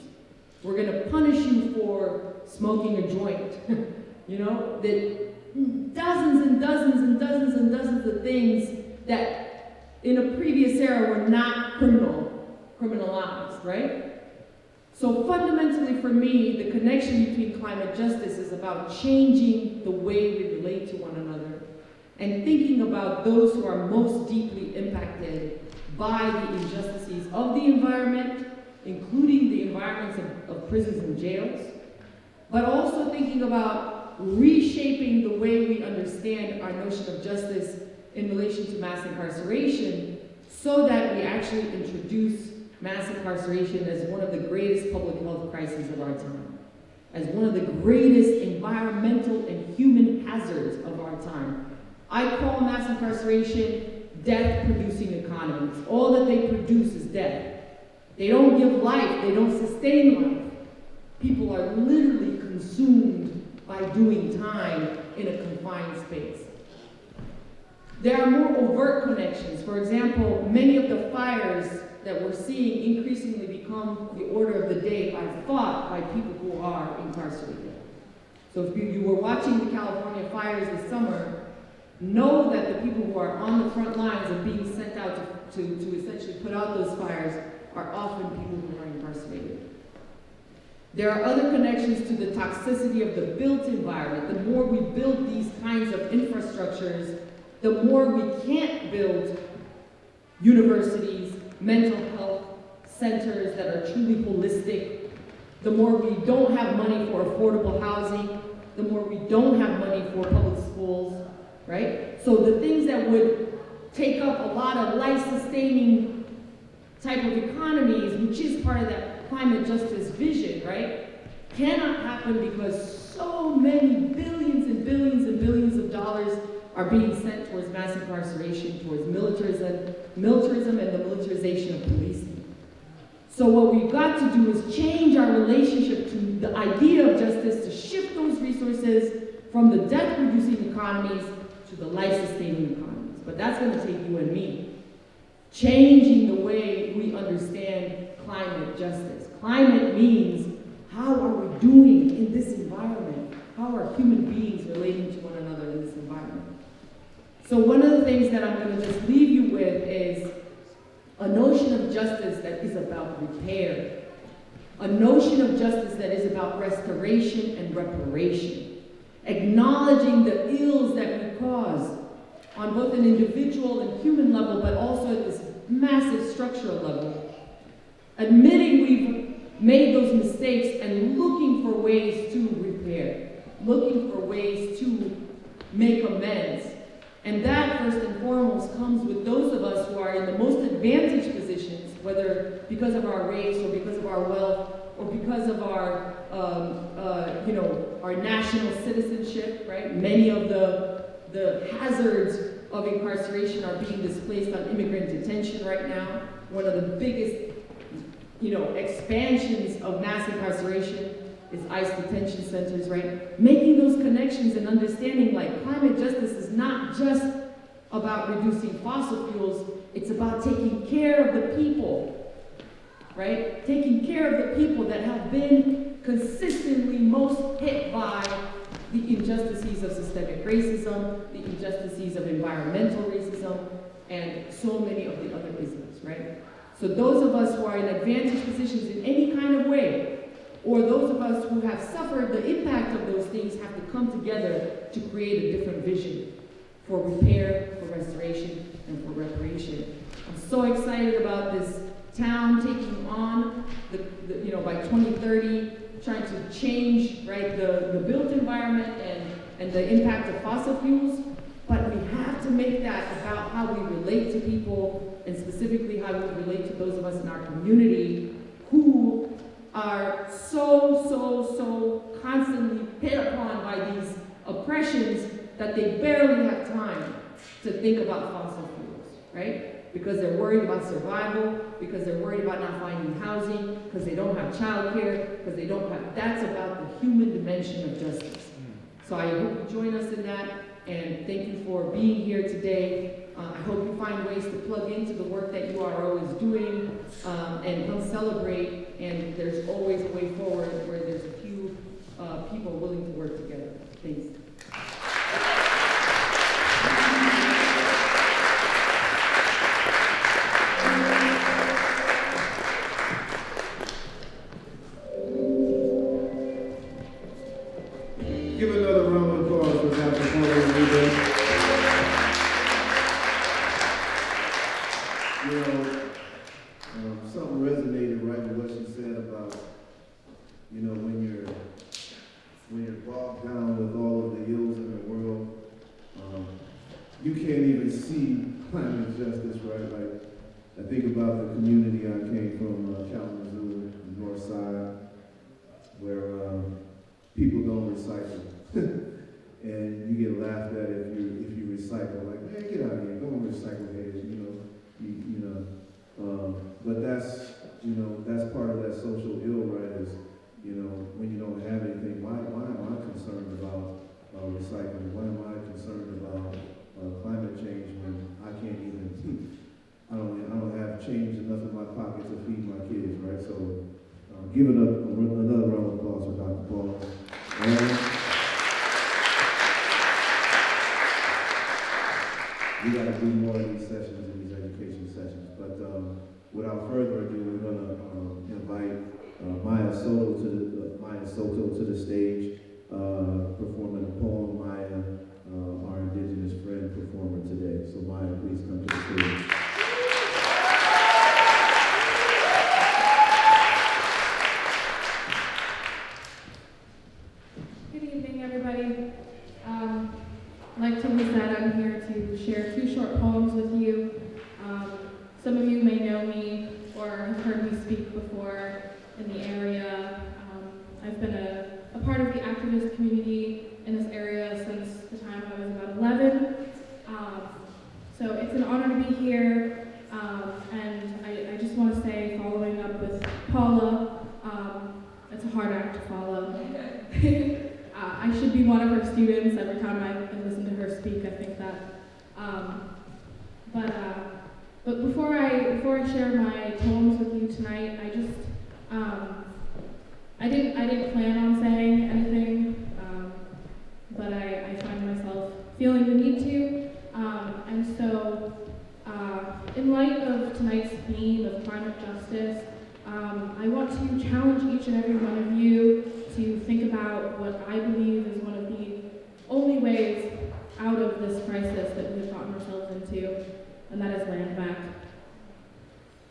We're going to punish you for smoking a joint. That dozens and dozens and dozens and dozens of things that in a previous era were not criminalized, right? So fundamentally for me, the connection between climate justice is about changing the way we relate to one another and thinking about those who are most deeply impacted by the injustices of the environment, including the environments of prisons and jails, but also thinking about reshaping the way we understand our notion of justice in relation to mass incarceration so that we actually introduce mass incarceration as one of the greatest public health crises of our time, as one of the greatest environmental and human hazards of our time. I call mass incarceration death-producing economies. All that they produce is death. They don't give life, they don't sustain life. People are literally consumed by doing time in a confined space. There are more overt connections. For example, many of the fires that we're seeing increasingly become the order of the day are fought by people who are incarcerated. So if you were watching the California fires this summer, know that the people who are on the front lines and being sent out to essentially put out those fires are often people who are incarcerated. There are other connections to the toxicity of the built environment. The more we build these kinds of infrastructures, the more we can't build universities, mental health centers that are truly holistic. The more we don't have money for affordable housing, the more we don't have money for public schools, right? So the things that would take up a lot of life-sustaining type of economies, which is part of that climate justice vision, right, cannot happen because so many billions and billions and billions of dollars are being sent towards mass incarceration, towards militarism and the militarization of policing. So what we've got to do is change our relationship to the idea of justice, to shift those resources from the death-producing economies to the life-sustaining economies. But that's going to take you and me. Changing the way we understand climate justice. Climate means, how are we doing in this environment? How are human beings relating to one another in this environment? So one of the things that I'm going to just leave you with is a notion of justice that is about repair. A notion of justice that is about restoration and reparation. Acknowledging the ills that we cause on both an individual and human level, but also at this massive structural level. Admitting we've made those mistakes and looking for ways to repair, looking for ways to make amends. And that, first and foremost, comes with those of us who are in the most advantaged positions, whether because of our race or because of our wealth or because of our, our national citizenship, right? Many of the hazards of incarceration are being displaced on immigrant detention right now. One of the biggest, expansions of mass incarceration is ICE detention centers, right? Making those connections and understanding like climate justice is not just about reducing fossil fuels, it's about taking care of the people, right? Taking care of the people that have been consistently most hit by the injustices of systemic racism, the injustices of environmental racism, and so many of the other isms, right? So those of us who are in advantaged positions in any kind of way, or those of us who have suffered the impact of those things, have to come together to create a different vision for repair, for restoration, and for reparation. I'm so excited about this town taking on, by 2030, trying to change, right, the built environment and the impact of fossil fuels, but we have to make that about how we relate to people, and specifically how we relate to those of us in our community who are so constantly hit upon by these oppressions that they barely have time to think about fossil fuels, right? Because they're worried about survival, because they're worried about not finding housing, because they don't have childcare, because they don't have, that's about the human dimension of justice. So I hope you join us in that, and thank you for being here today. I hope you find ways to plug into the work that URO is doing, and come celebrate, and there's always a way forward where there's a few people willing to work together. Thanks. Give another round of applause for Dr. WholeEvent. Something resonated right with what she said about, when you're bogged down with all of the ills in the world, you can't even see climate justice, right? Like, I think about the community I came from, Kalamazoo, the north side, where people don't recycle. And you get laughed at if you recycle, like, man, get out of here, go on recycle head, but that's part of that social ill, right, is, when you don't have anything, why am I concerned about recycling? Why am I concerned about climate change when I can't even, I don't have change enough in my pocket to feed my kids, right? So give it up, another round of applause for Dr. Paul. We got to do more of these sessions and these education sessions. But without further ado, we're going to invite Maya Soto to the stage, performing a poem. Maya, our Indigenous friend performer today. So Maya, please come to the stage. Good evening, everybody. Like Tony said, I'm here to share 2 short poems with you. Some of you may know me or have heard me speak before in the area. I've been a part of the activist community in this area since the time I was about 11. So it's an honor to be here. And I just want to say, following up with Paula, it's a hard act to follow. I should be one of her students. Every time I listen to her speak, I think that. But before I share my poems with you tonight, I didn't plan on saying anything, but I find myself feeling the need to. And so, in light of tonight's theme of climate justice, I want to challenge each and every one of you to think about what I believe is one of the only ways out of this crisis that we've gotten ourselves into, and that is land back.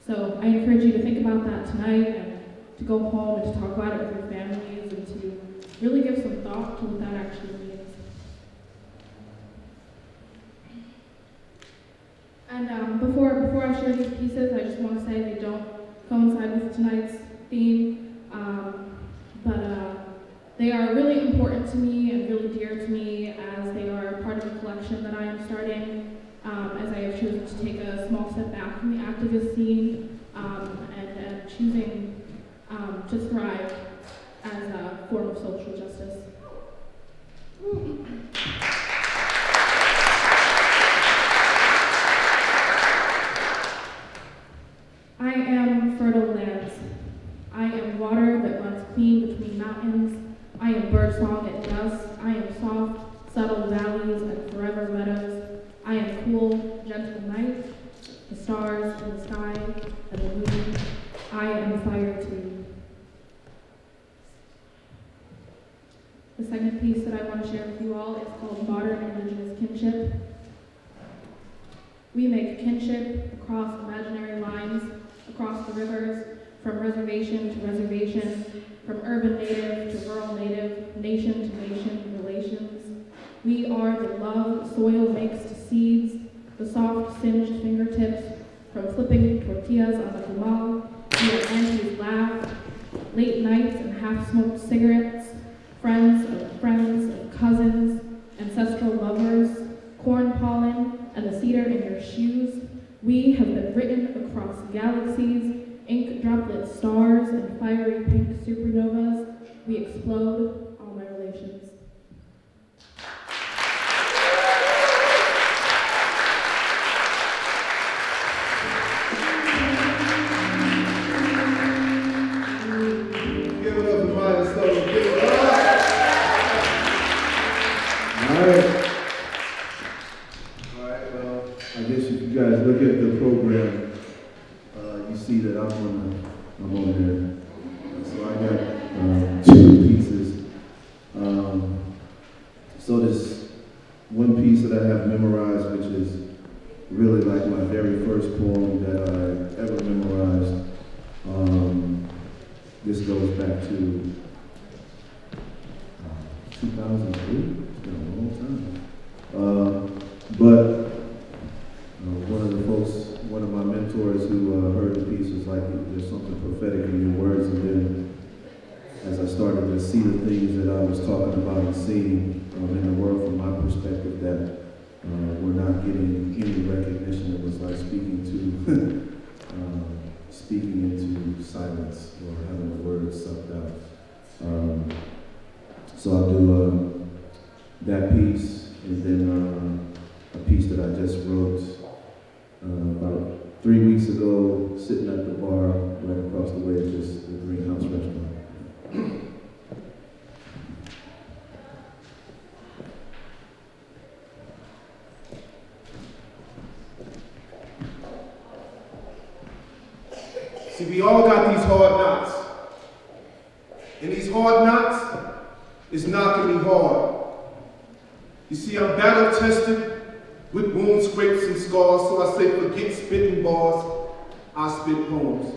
So I encourage you to think about that tonight and to go home and to talk about it with your families and to really give some thought to what that actually means. And before I share these pieces, I just want to say they don't coincide with tonight's theme, but they are really important to me and really dear to me as they are part of a collection that I am starting as I have chosen to take a small step back from the activist scene and choosing to thrive as a form of social justice. I am fertile lands. I am water that runs clean between mountains. I am birdsong at dusk. I am soft, subtle valleys and forever meadows. I am cool, gentle night, the stars in the sky and the moon. I am fire too. The second piece that I want to share with you all is called Modern Indigenous Kinship. We make kinship across imaginary lines, across the rivers, from reservation to reservation, from urban native to rural native, nation to nation relations. We are the love soil makes to seeds, the soft singed fingertips from flipping tortillas on the comal. We are Auntie's laugh, late nights and half-smoked cigarettes, friends of cousins, ancestral lovers, corn pollen, and the cedar in your shoes. We have been written across galaxies, ink droplet stars, and fiery pink supernovas. We explode all my relations. Give it up for Maya Soto. Give it up. All right, well, I guess if you guys look at the program, you see that I'm on there. So I got 2 pieces. So this one piece that I have memorized, which is really like my very first poem that I ever memorized. This goes back to 2003. It's been a long time. But one one of my mentors who heard the piece was like, there's something prophetic in your words, and then as I started to see the things that I was talking about and seeing in the world from my perspective that we're not getting any recognition, it was like speaking into silence or having the words sucked out. So I'll do that piece, and then a piece that I just wrote about 3 weeks ago, sitting at the bar right across the way of the Greenhouse restaurant. See, we all got these hard knots. And these hard knots is knocking me hard. You see, I'm battle tested with wounds, scrapes, and scars, so I say forget spitting bars, I spit poems.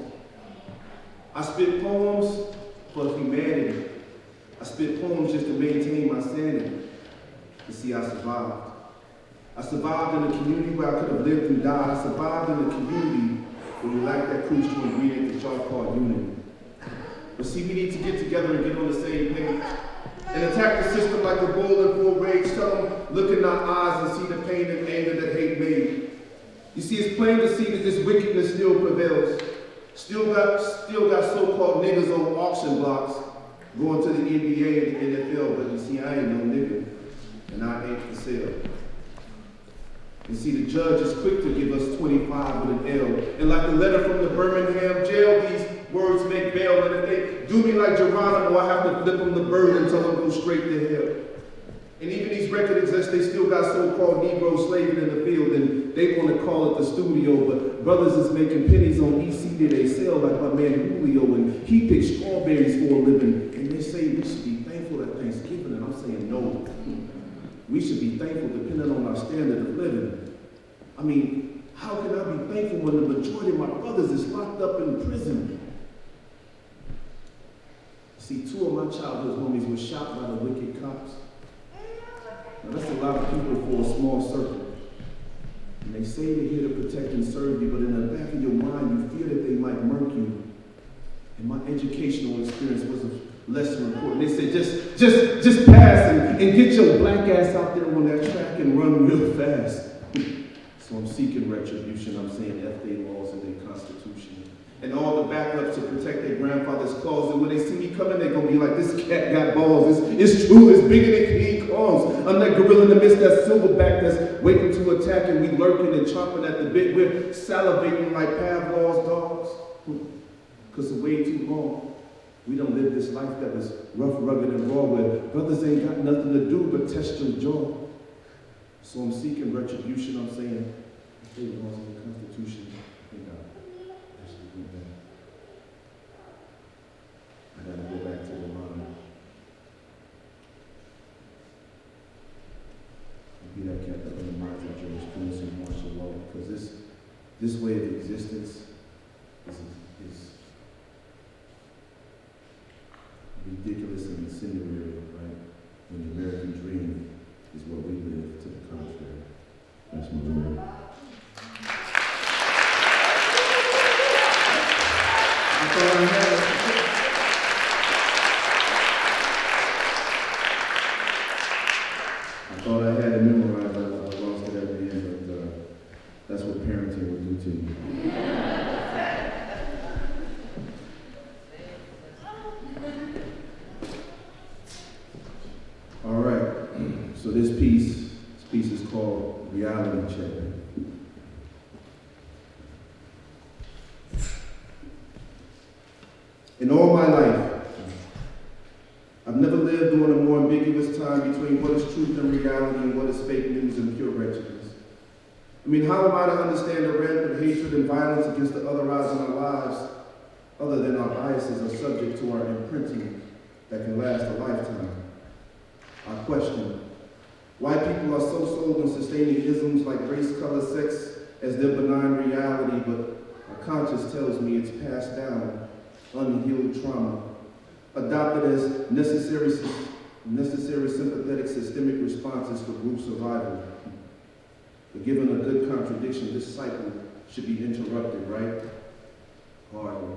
I spit poems for humanity. I spit poems just to maintain my sanity. You see, I survived. I survived in a community where I could have lived and died. I survived in a community where we lack that crucial ingredient that y'all call unity. But see, we need to get together and get on the same page and attack the system like a bull in full rage. Tell them, look in our eyes and see the pain and anger that hate made. You see, it's plain to see that this wickedness still prevails. Still got so-called niggas on auction blocks going to the NBA and the NFL, but you see, I ain't no nigga, and I ain't for sale. You see, the judge is quick to give us 25 with an L. And like the letter from the Birmingham jail, these words make bail. And if they do me like Geronimo, I have to flip them the bird and tell them go straight to hell. And even these record execs, they still got so-called Negro slaving in the field, and they want to call it the studio, but brothers is making pennies on EC that they sell, like my man Julio, and he picks strawberries for a living. And they say we should be thankful at Thanksgiving, and I'm saying no. We should be thankful depending on our standard of living. I mean, how can I be thankful when the majority of my brothers is locked up in prison? See, 2 of my childhood homies were shot by the wicked cops. Now that's a lot of people for a small circle. And they say they're here to protect and serve you, but in the back of your mind, you fear that they might murk you. And my educational experience was less than important. They said, just pass and get your black ass out there on that track and run real fast. So I'm seeking retribution. I'm saying F their laws and their constitution. And all the backups to protect their grandfather's cause. And when they see me coming, they're going to be like, this cat got balls. It's true. It's bigger than King Kong's. I'm that gorilla in the midst, that silverback that's waiting to attack, and we lurking and chomping at the bit. We're salivating like Pavlov's dogs. Because for way too long, we don't live this life that was rough, rugged, and raw, where brothers ain't got nothing to do but test your jaw. So I'm seeking retribution. I'm saying, hey, laws of the Constitution, thank God. Actually, go back. I gotta go back to the line. Be that kept up in the minds of jurisprudence and martial law, because this way of existence is ridiculous and incendiary, right? When the American dream is what we live to the contrary. That's my word. I thought I had it memorized. I lost it at the end, but that's what parenting will do to you. All right. So this piece is called Reality Check. In all my life, I've never lived during a more ambiguous time between what is truth and reality and what is fake news and pure wretchedness. I mean, how am I to understand the rampant hatred and violence against the otherized in our lives, other than our biases are subject to our imprinting that can last a lifetime? I question why people are so sold on sustaining isms like race, color, sex as their benign reality, but our conscience tells me it's passed down, unhealed trauma, adopted as necessary sympathetic systemic responses for group survival. But given a good contradiction, this cycle should be interrupted, right? Hardly.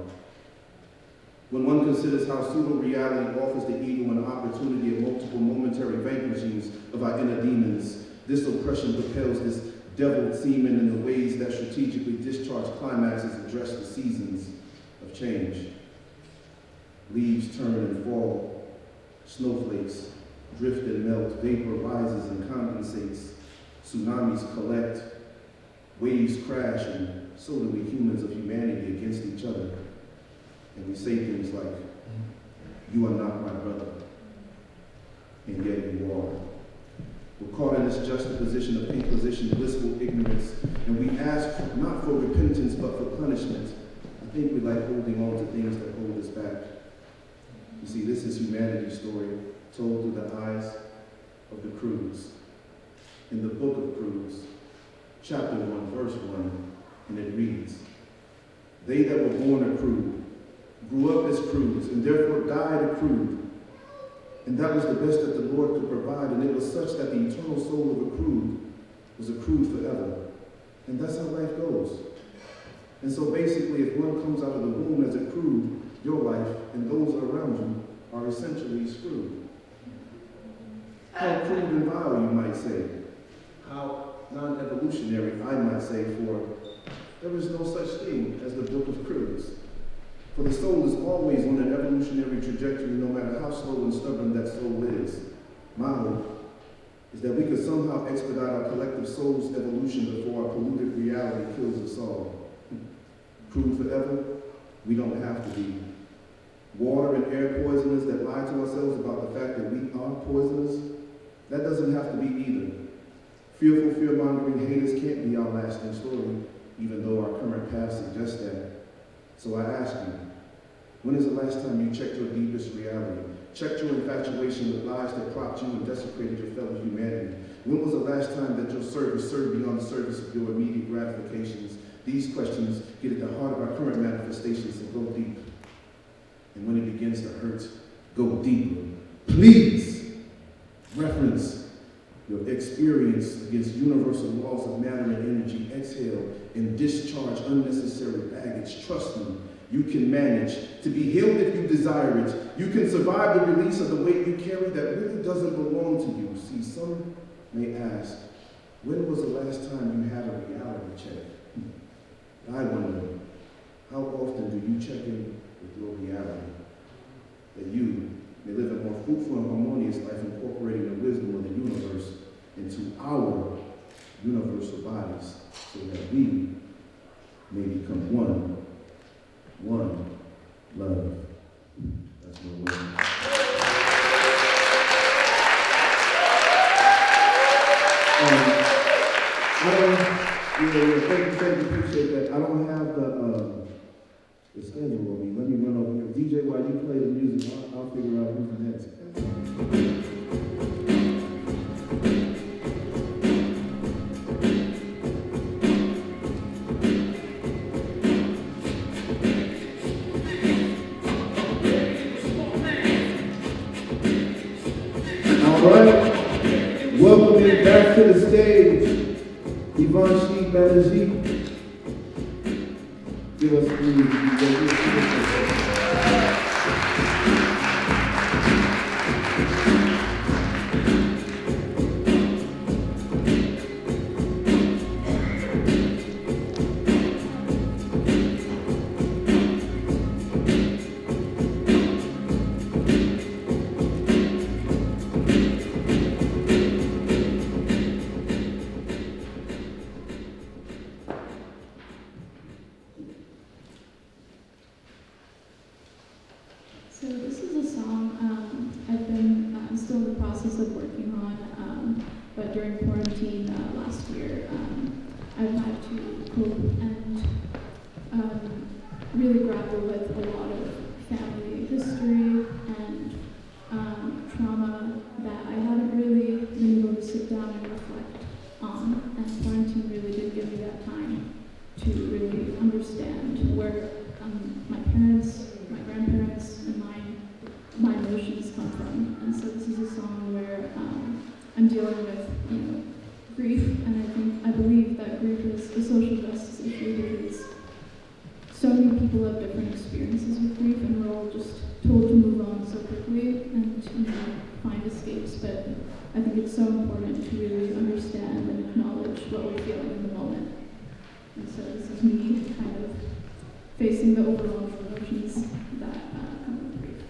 When one considers how pseudo-reality offers the ego an opportunity at multiple momentary vanquishings of our inner demons, this oppression propels this devil semen in the ways that strategically discharged climaxes address the seasons of change. Leaves turn and fall, snowflakes drift and melt, vapor rises and compensates, tsunamis collect, waves crash, and so do we humans of humanity against each other. And we say things like, "You are not my brother," and yet you are. We're caught in this juxtaposition of inquisition, blissful ignorance, and we ask not for repentance but for punishment. I think we like holding on to things that hold us back. You see, this is humanity's story told through the eyes of the Crews. In the book of Crews, chapter 1, verse 1, and it reads, "They that were born a Crew grew up as Crews, and therefore died a Crew. And that was the best that the Lord could provide, and it was such that the eternal soul of a Crew was a Crew forever." And that's how life goes. And so basically, if one comes out of the womb as a Crew, your life and those around you are essentially screwed. How crude and vile, you might say. How non-evolutionary, I might say, for there is no such thing as the book of Crews. For the soul is always on an evolutionary trajectory, no matter how slow and stubborn that soul is. My hope is that we could somehow expedite our collective soul's evolution before our polluted reality kills us all. Crew forever? We don't have to be. Water and air poisoners that lie to ourselves about the fact that we are poisonous? That doesn't have to be either. Fearful, fear-mongering haters can't be our lasting story, even though our current past suggests that. So I ask you, when is the last time you checked your deepest reality? Checked your infatuation with lies that propped you and desecrated your fellow humanity? When was the last time that your service served beyond the service of your immediate gratifications? These questions get at the heart of our current manifestations and go deep. And when it begins to hurt, go deeper. Please reference your experience against universal laws of matter and energy. Exhale and discharge unnecessary baggage. Trust me, you can manage to be healed if you desire it. You can survive the release of the weight you carry that really doesn't belong to you. See, some may ask, when was the last time you had a reality check? I wonder, how often do you check in with your reality? That you may live a more fruitful and harmonious life, incorporating the wisdom of the universe into our universal bodies, so that we may become one love. That's my word. Thank you, appreciate that. I don't have the schedule on me. Let me run over here. DJ, while you play the music, I'll figure out who's next. All right. Welcoming back to the stage, Ivanshi Banerjee. Give us So this is a song I've been still in the process of working on, but during quarantine last year, I've had to cope and really grapple with a lot of family history and trauma that I hadn't really been able to sit down and reflect on, and quarantine really did give me that time to really understand where my parents, my grandparents, and my emotions come from. And so this is a song where I'm dealing with, grief, and I believe that grief is a social justice issue using the overall emotions that come with grief.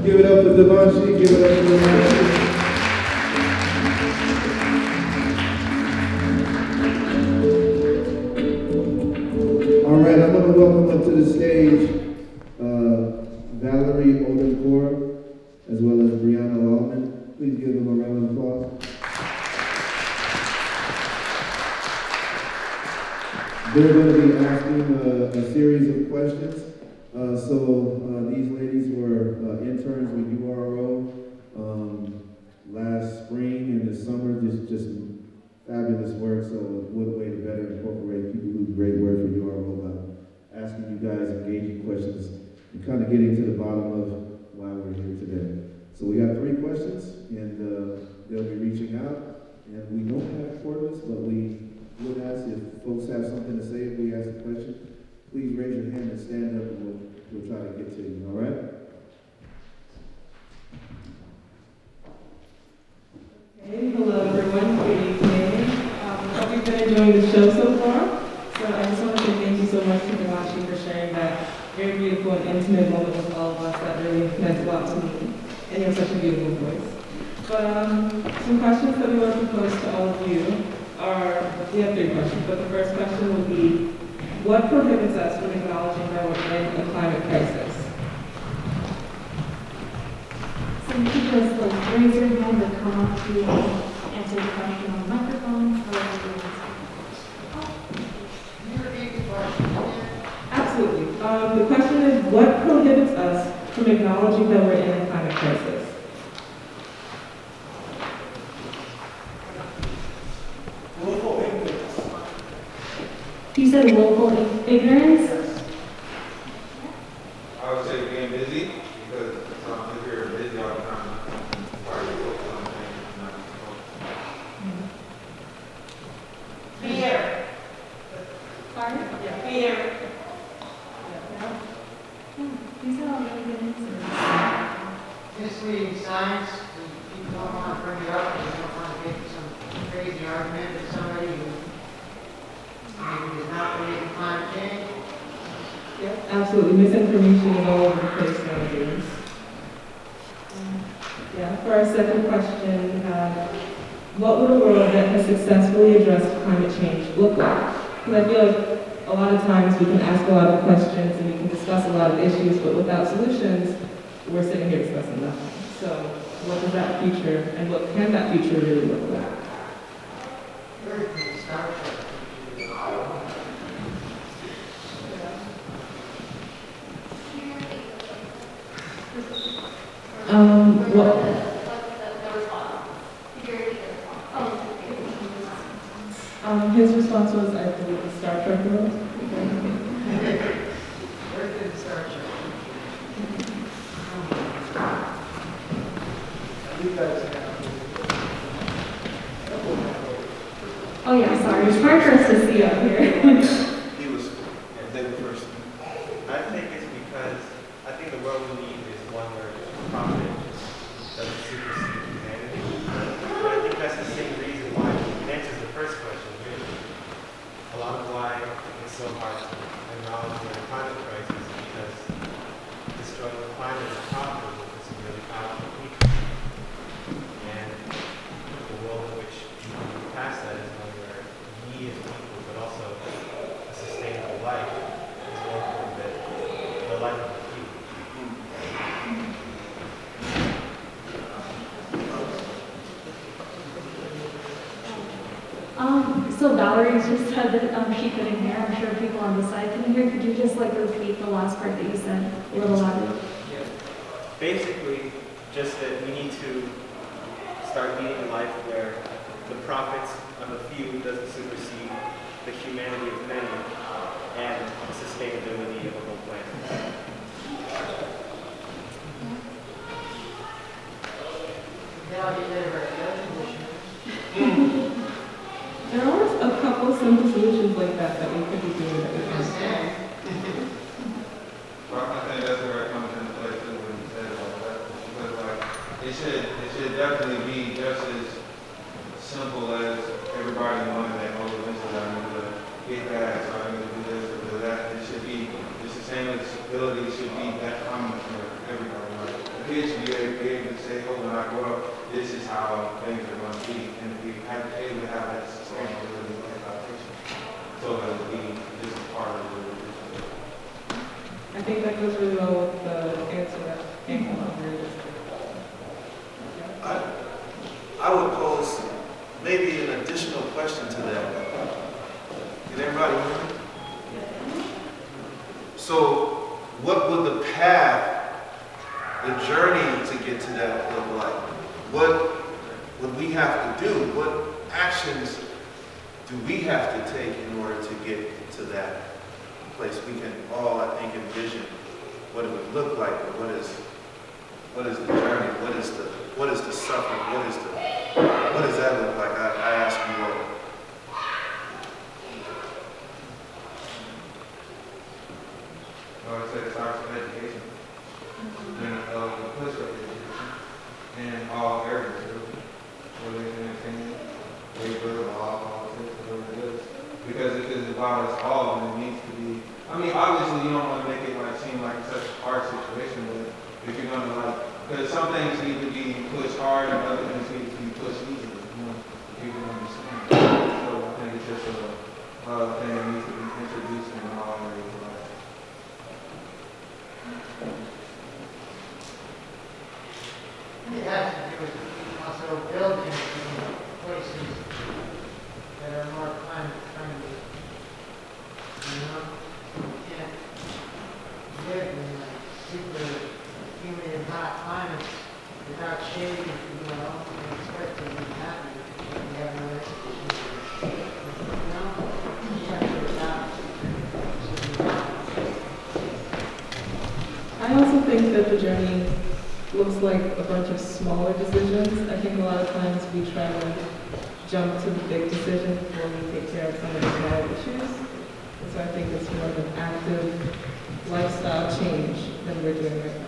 Give it up for Devanshi, give it up for Devanshi. All right, I'm going to welcome up to the stage Valerie Odencourt, as well as Brianna Lawman. Please give them a round of applause. They're going to be asking a series of questions. These ladies were interns with URO last spring and this summer. Just fabulous work. So what a way to better incorporate people who do great work for URO by asking you guys engaging questions and kind of getting to the bottom of why we're here today. So we got 3 questions, and they'll be reaching out. And we don't have quarters, but we would ask if folks have something to say if we ask a question. Please raise your hand and stand up, and we'll try to get to you, all right? Okay, hello everyone, good evening. Hope you've been enjoying the show so far. So I just want to say thank you so much to Devanshi for sharing that very beautiful and intimate moment with all of us that really meant a lot to me. And you have such a beautiful voice. But some questions that we want to pose to all of you are, we have 3 questions, but the first question would be, what prohibits us from acknowledging that we're in a climate crisis? So you could just raise your hand or come up to answer the question on the microphone, however you from acknowledging that we're in a climate crisis? You said willful ignorance? I would say being busy, because if you're busy all the time, why are you focused on things not focused? Fear. Pardon? Yeah. Fear. These are all really good answers. Misleading signs, people don't want to bring it up, they don't want to get in some crazy argument with somebody who maybe does not believe in climate change. Yes, absolutely. Misinformation is all over the place nowadays. Yeah, for our second question, what would a world that has successfully addressed climate change look like? Because I feel like a lot of times we can ask a lot of questions and we can discuss a lot of issues, but without solutions, we're sitting here discussing nothing. So what does that future, and what can that future really look like? His response was, I believe, the Star Trek world. Oh yeah, sorry. It's hard for us to see up here. He was, they were first. I think it's because I think the world we need is one where profit doesn't supersede humanity. But I think that's the same reason why it answers the first question, really. A lot of why it's so hard to acknowledge the climate crisis is because destroying the climate is profitable for some really powerful people. And the world in which we move past that is one where we as people, but also a sustainable life, is more important than the life of the people. So Valerie just said that she couldn't hear. I'm sure people on the side couldn't hear. Could you just repeat the last part that you said a little louder? Yeah. Basically, just that we need to start leading a life where the profits of a few doesn't supersede the humanity of many and the sustainability of a whole planet. There are a couple simple solutions like that that we could be doing that we can. Well, I think that's where it comes into play too when you said about that. Because it should definitely be just as simple as everybody knowing that, oh, eventually I need to get that, so I need to do this or do that. It should be just the same accessibility should be that common for everybody. Like, the kids should be able to say, oh, when I grow up, this is how things are going to be. And we have to be able to have that sustainability expectation. So that it be just a part of the I think that goes really well with the answer that came from I would pose maybe an additional question to that. Can everybody hear me? So, what would the path, the journey to get to that look like? What would we have to do? What actions do we have to take in order to get to that place? We can all, I think, envision what it would look like, but what is the journey? What is the suffering? What does that look like? I ask you all. I would say it starts with education. And push up education. And all areas, whether it's entertainment, labor, law, politics, whatever it is. Because if it's about us all, then it needs to be, I mean, obviously you don't want to make it seem like such a hard situation, but if you're going to because some things need to be pushed hard and other things need to be pushed easily, people understand. So I think it's just a thing that needs to be introduced in all areas of life. It has to do with also building places that are more climate friendly. looks like a bunch of smaller decisions. I think a lot of times we try to jump to the big decision before we take care of some of the smaller issues. And so I think it's more of an active lifestyle change than we're doing right now.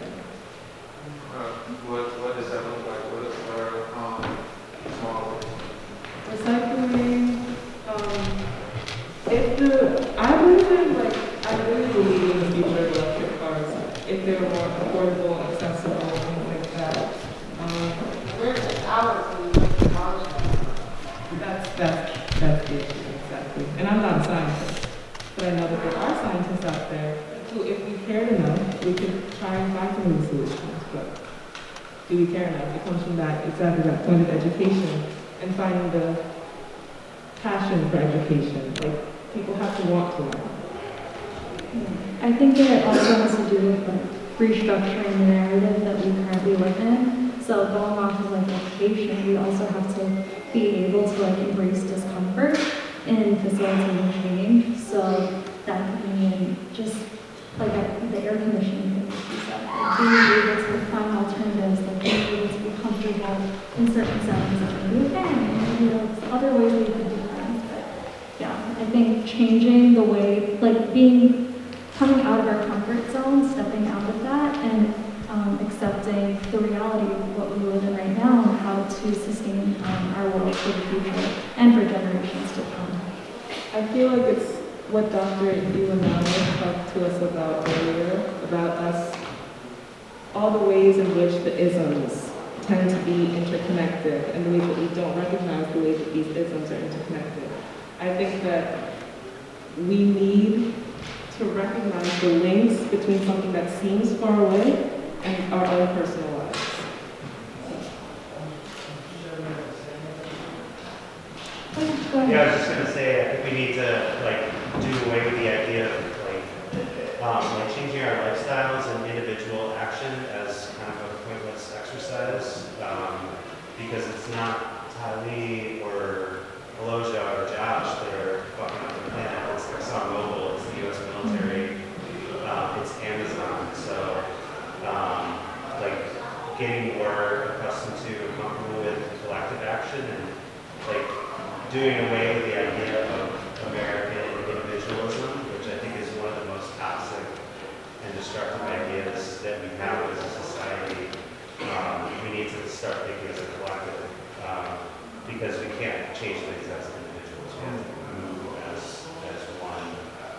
What does that look like? What are small? Recycling, I really believe in the future of electric cars. If they're more affordable, accessible, things like that. Where's the hours when you make the cars? That's the issue, exactly. And I'm not a scientist, but I know that there are scientists out there who, if we cared enough, we could try and find some of these solutions. But do we care enough? It comes from that point of education and finding the passion for education. Like, people have to want to learn. I think that it also has to do with restructuring the narrative that we currently live in. So going off of education, we also have to be able to embrace discomfort in facilitating change. So that could mean just the air conditioning thing that you said, being able to find alternatives, being able to be comfortable in certain settings that may be okay, and other ways we can do things. But yeah, I think changing the way, coming out of our comfort zone, stepping out of that, and accepting the reality of what we live in right now and how to sustain our world for the future and for generations to come. I feel like it's what Dr. Iwanami talked to us about earlier, about us, all the ways in which the isms tend to be interconnected and the ways that we don't recognize the ways that these isms are interconnected. I think that we need to recognize the links between something that seems far away and our own personal lives. Yeah, I was just gonna say, I think we need to do away with the idea of changing our lifestyles and individual action as kind of a pointless exercise, because it's not Tali or Aloja or Josh that are fucking up the planet. It's ExxonMobil, it's the U.S. military, it's Amazon. So, getting more accustomed to and comfortable with collective action and doing away with the idea of American individualism, which I think is one of the most toxic and destructive ideas that we have as a society. We need to start thinking as a collective, because we can't change things as individuals. We have to move as one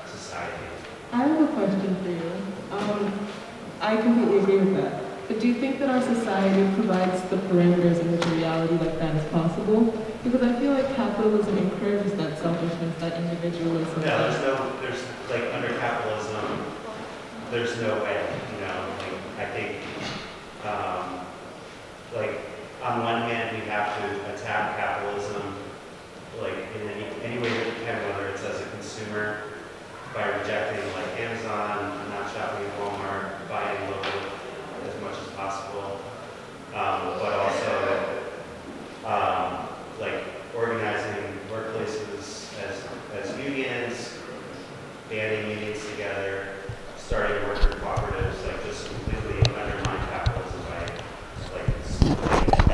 society. I have a question for you. I completely agree with that. But do you think that our society provides the parameters in which a reality like that is possible? Because I feel like capitalism encourages that selfishness, that individualism. Yeah, there's under capitalism, there's no way, I think, on one hand, we have to attack capitalism, in any way that we can, whether it's as a consumer, by rejecting Amazon, not shopping at Walmart, buying local as much as possible, but also organizing workplaces as unions, banding unions together, starting worker cooperatives, just completely undermine capitalism by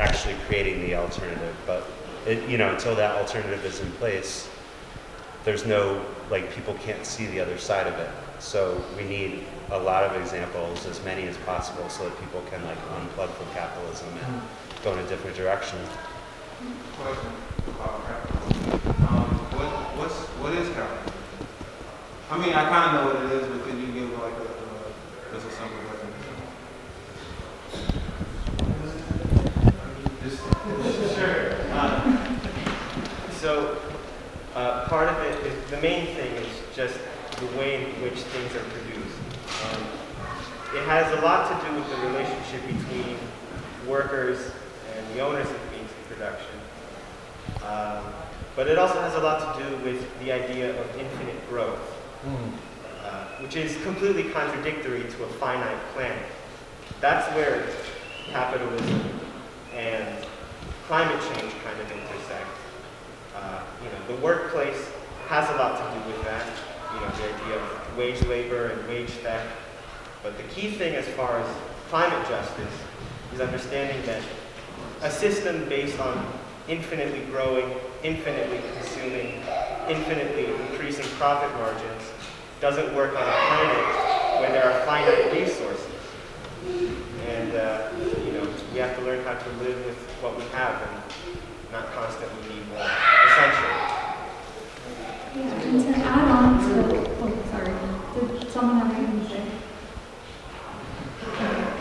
actually creating the alternative. But until that alternative is in place, there's no people can't see the other side of it. So we need a lot of examples, as many as possible, so that people can unplug from capitalism and go in a different direction. Question about capitalism. What is capitalism? I mean, I kind of know what it is, but could you give just a simple definition? Sure. So part of it is, the main thing is just the way in which things are produced. It has a lot to do with the relationship between workers and the owners of means of production. But it also has a lot to do with the idea of infinite growth, which is completely contradictory to a finite planet. That's where capitalism and climate change kind of intersect. The workplace has a lot to do with that, the idea of wage labor and wage theft. But the key thing as far as climate justice is understanding that a system based on infinitely growing, infinitely consuming, infinitely increasing profit margins doesn't work on a planet where there are finite resources. And we have to learn how to live with what we have and not constantly need more, essentially. Yeah, and to add on to, did someone have anything to say?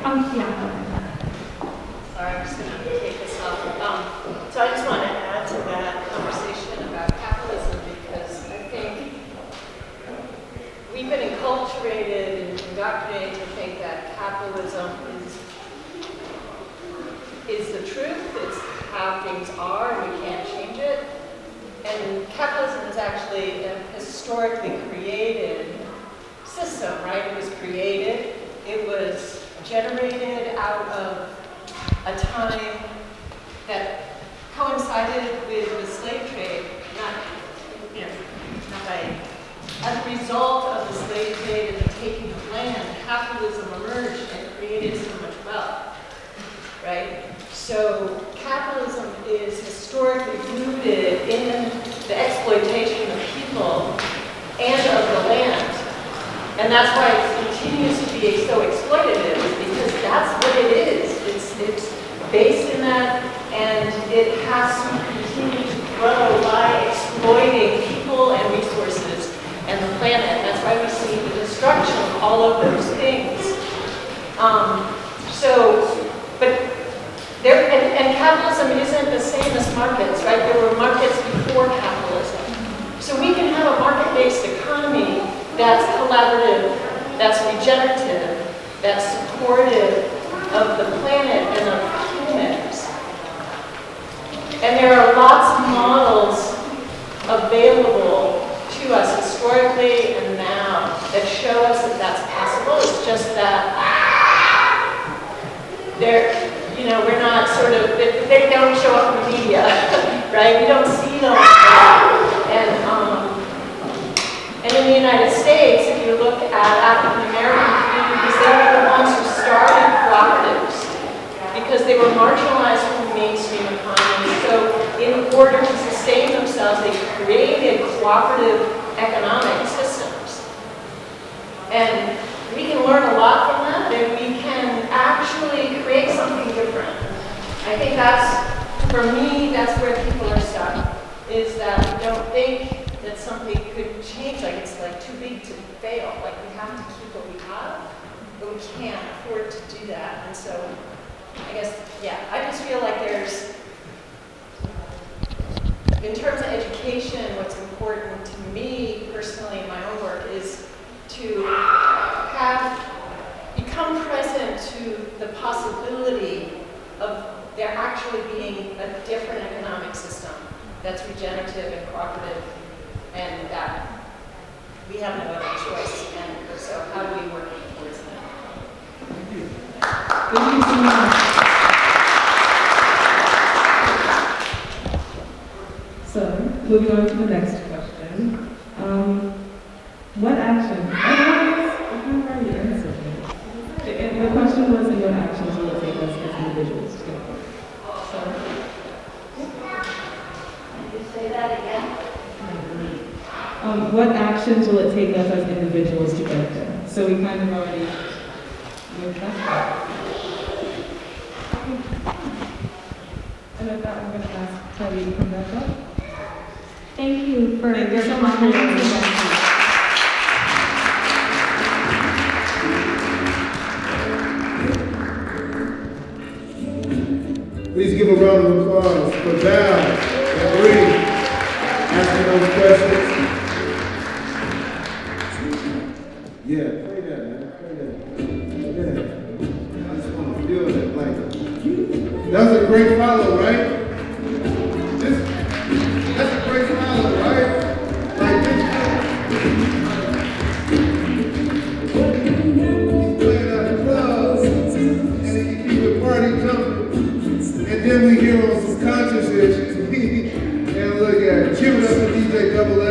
Yeah. Sorry, I'm just going to take this off. So I just want to add to that conversation about capitalism because I think we've been enculturated and indoctrinated to think that capitalism is the truth, it's how things are, and we can't change it. And capitalism is actually a historically created system, right? It was created, it was generated out of a time that coincided with the slave trade, as a result of the slave trade and the taking of land, capitalism emerged and created so much wealth, right? So capitalism is historically rooted in the exploitation of people and of the land. And that's why it continues to be so exploitative, because that's what it is. It's based in that, and it has to continue to grow by exploiting people and resources and the planet. That's why we see the destruction of all of those things. And capitalism isn't the same as markets, right? There were markets before capitalism. So we can have a market-based economy that's collaborative, that's regenerative, that's supportive of the planet and of humans. And there are lots of models available to us historically and now that show us that that's possible. It's just that we're not they don't show up in the media, right? We don't see them. And in the United States, if you look at African American communities, they were the ones who started cooperatives because they were marginalized from the mainstream economy. So in order to sustain themselves, they created cooperative economic systems. And we can learn a lot from that, and we can actually create something different. I think for me, that's where people are stuck, is that we don't think that something could change, like it's like too big to fail. Like we have to keep what we have, but we can't afford to do that. And so I guess, I just feel like in terms of education, what's important to me personally in my own work is to become present to the possibility of there actually being a different economic system that's regenerative and cooperative, and that we have no other choice. And so how do we work towards that? Thank you. Thank you so much. So, moving on to the next question. What action? I already answered it. And the question was, what actions will it take us as individuals to get there? Can you say that again? What actions will it take us as individuals to get there? So we kind of already moved that. And with that, I'm going to ask Kelly to come back up. Thank you for your so much for your comments. Please give a round of applause for Val and Bree asking those questions. Yeah, play that, man. Play that. Yeah. I just want to feel it. That was a great follow, right? That's a great follow, right? He's playing at the clubs, and then you keep the party jumping. And then we hear on some conscious issues. And look at it. Give it up to DJ Double A.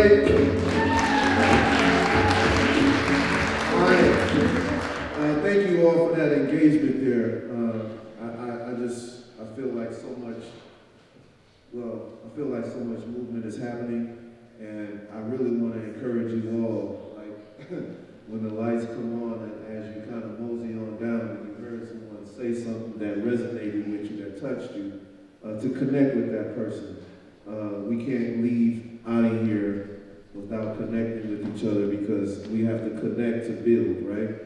Thank you all for that engagement there. I feel like so much movement is happening, and I really want to encourage you all, like, when the lights come on and as you kind of mosey on down and you heard someone say something that resonated with you, that touched you, to connect with that person. We can't leave out of here without connecting with each other, because we have to connect to build, right?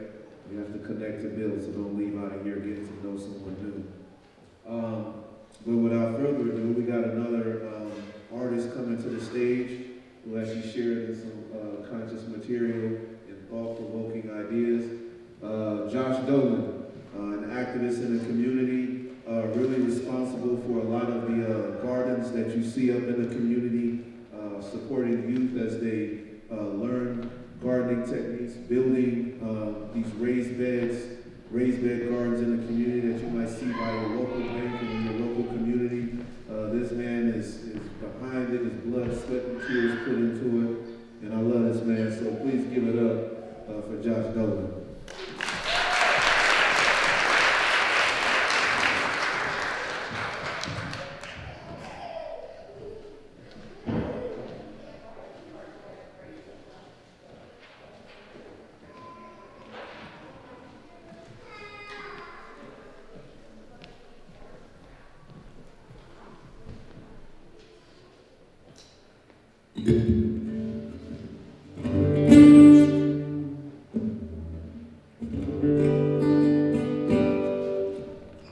We have to connect to build, so don't leave out of here getting to know someone new. But without further ado, we got another artist coming to the stage who actually shared some conscious material and thought-provoking ideas. Josh Dolan, an activist in the community, really responsible for a lot of the gardens that you see up in the community, supporting youth as they learn gardening techniques, building these raised bed gardens in the community that you might see by your local bank and in your local community. This man is behind it, his blood, sweat, and tears put into it, and I love this man, so please give it up for Josh Dolan.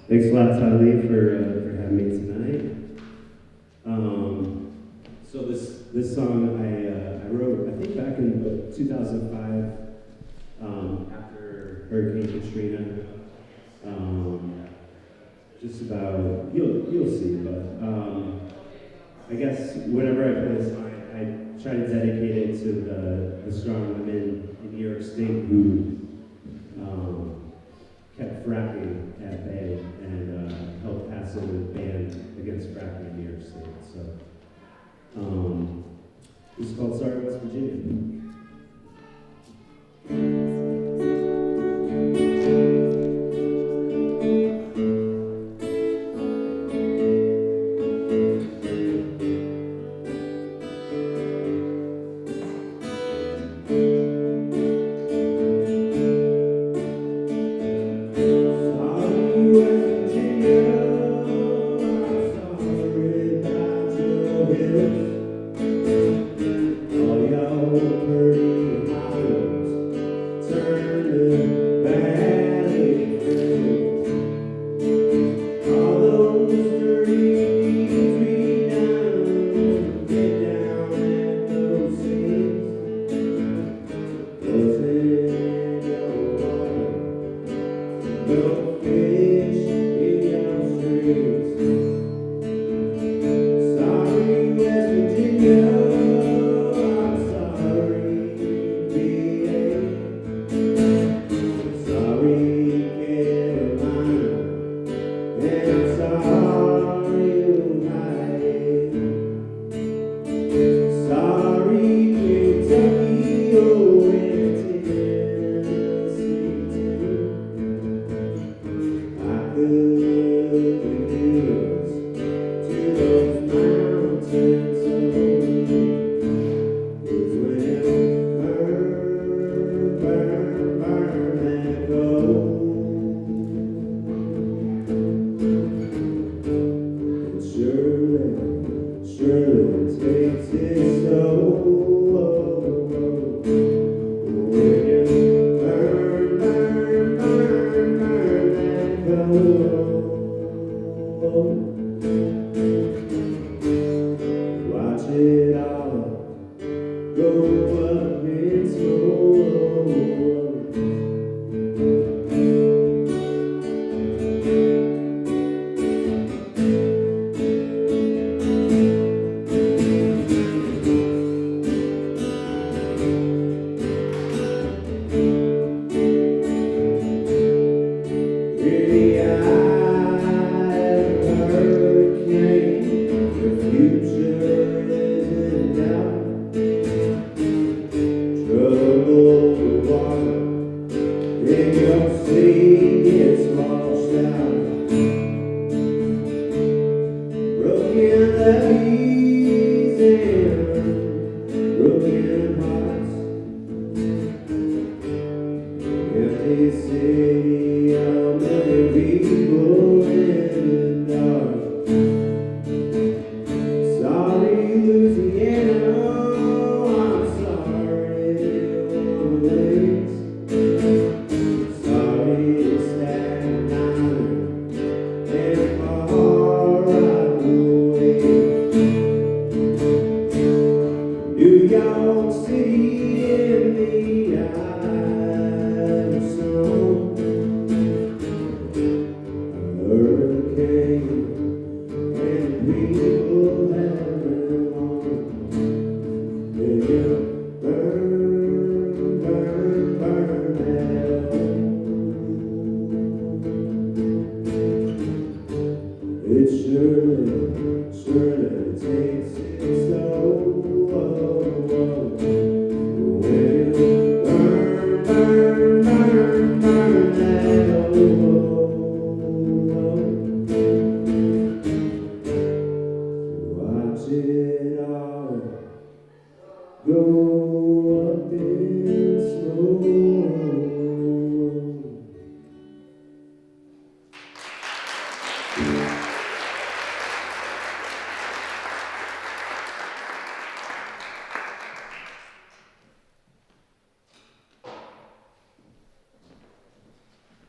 Thanks a lot, Tylee, for having me tonight. So this song I wrote, I think back in 2005, after Hurricane Katrina. Just about, you'll see, but I guess whenever I play this song, I try to dedicate it to the strong women in New York State who kept fracking at bay and helped pass a ban against fracking in New York State. So this is called Sorry, West Virginia.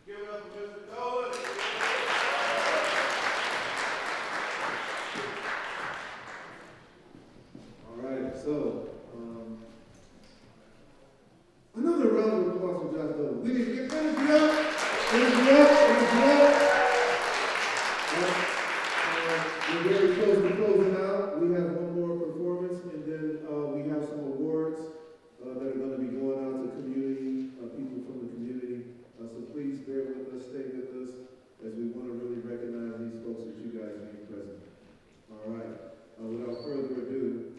Give it up for Mr. Dolan. All right, so another round of applause for Josh Dolan. We need to get energy up, energy up, energy up. We're very close to closing out. We have one more performance, and then we have some awards that are going to be going out to community, people from the community. So please bear with us, stay with us, as we want to really recognize these folks with you guys being present. All right. Without further ado,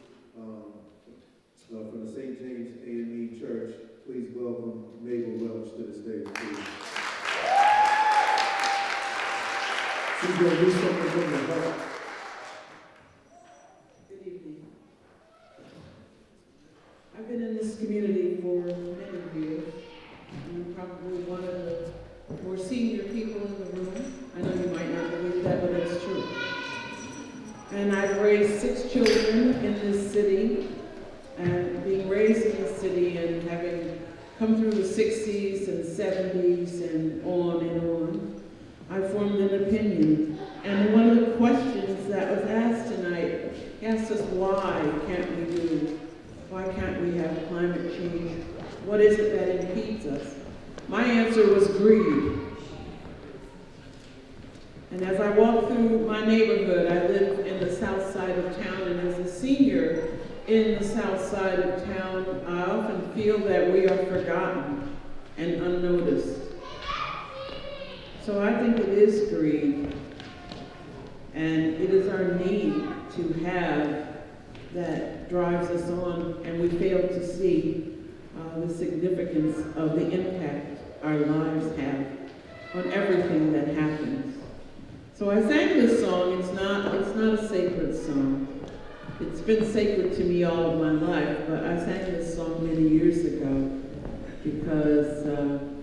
from the St. James A&E Church, please welcome Mabel Welch to the stage, please. She's going to do something from the heart. Good evening. I've been in this community for many years. I'm probably one of the more senior people in the room. I know you might not believe that, but it's true. And I've raised 6 children in this city, and being raised in this city and having come through the 60s and 70s and on, I formed an opinion. And one of the questions that was asked tonight asked us why can't we have climate change? What is it that impedes us? My answer was greed. And as I walk through my neighborhood, I live in the south side of town, and as a senior in the south side of town, I often feel that we are forgotten and unnoticed. So I think it is greed, and it is our need to have that drives us on, and we fail to see the significance of the impact our lives have on everything that happens. So I sang this song. It's not a sacred song. It's been sacred to me all of my life, but I sang this song many years ago because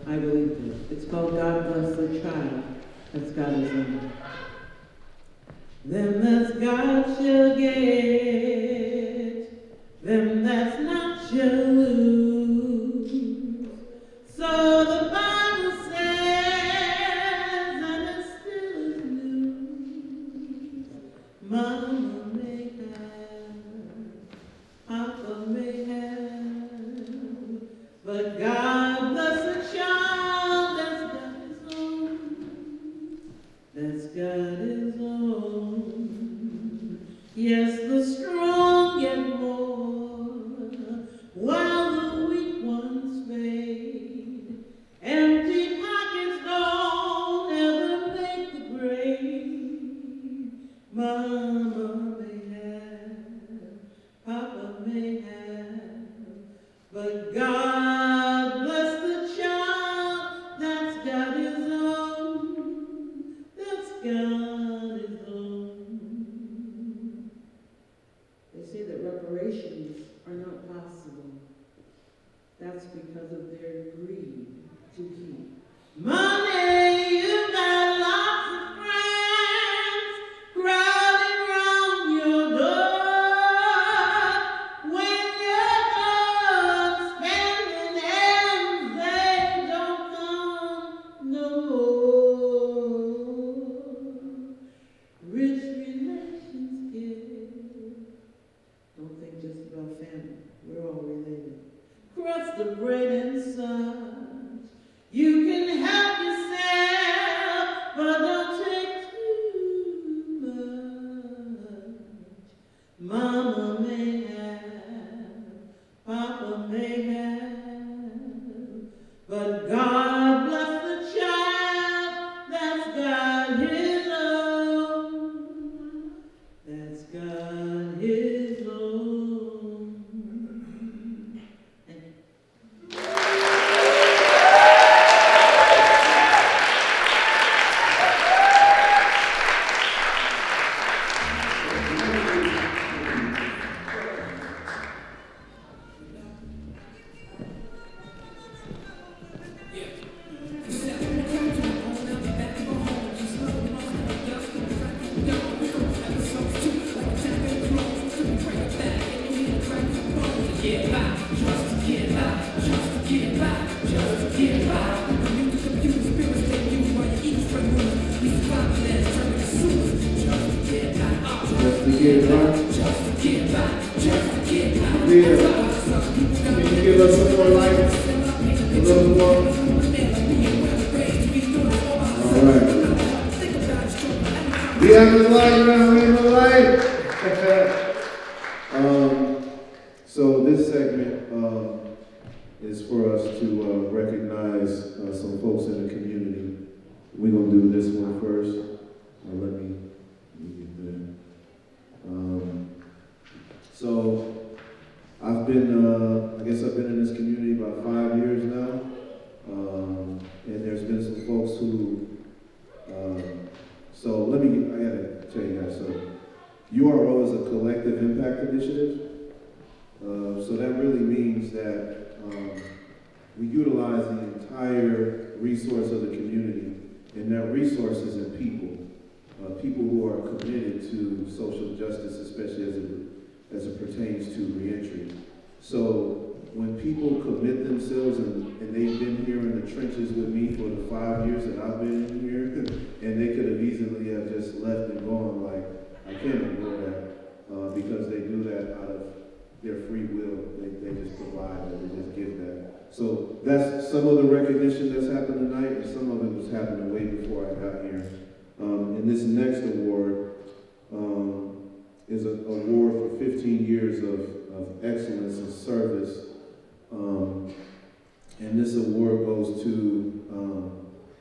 I believed it. It's called God Bless the Child That's Got His Own. Them that's got shall get, them that's not shall lose. So the Bible says, and it still is news. Mama may have, Papa may have, but God bless the child that's got his own, that's got his own. Yes, the strong get more, while the weak ones fade. Empty pockets don't ever make the grave. Mama may have, Papa may have, but God bless the child that's got his own, that's got his own. They say that reparations are not possible. That's because of their greed to keep money. You got lots of friends crowding round your door. When you're done spending and they don't come no more. Rich relations give. Don't think just about family. We're all related. Crust of bread and such. You can help yourself, but don't take too much. Mama may have, Papa may have, but God bless the child that's got his own, that's got his Leah, can you give us some more light? A little more? All right. We have the light around, we have the light. So this segment is for us to recognize some folks in the community. We're going to do this one first. Let me get there. So I've been, I guess I've been in this community about 5 years now. And there's been some folks who, so I gotta tell you guys, so URO is a collective impact initiative. So that really means that we utilize the entire resource of the community, and that resource is in people. People who are committed to social justice, especially as it pertains to reentry. So when people commit themselves and they've been here in the trenches with me for the 5 years that I've been in here, and they could have easily have just left and gone, like, I can't ignore that, because they do that out of their free will. They just provide that, they just give that. So that's some of the recognition that's happened tonight, and some of it was happening way before I got here. And this next award is an award for 15 years of excellence and service. And this award goes to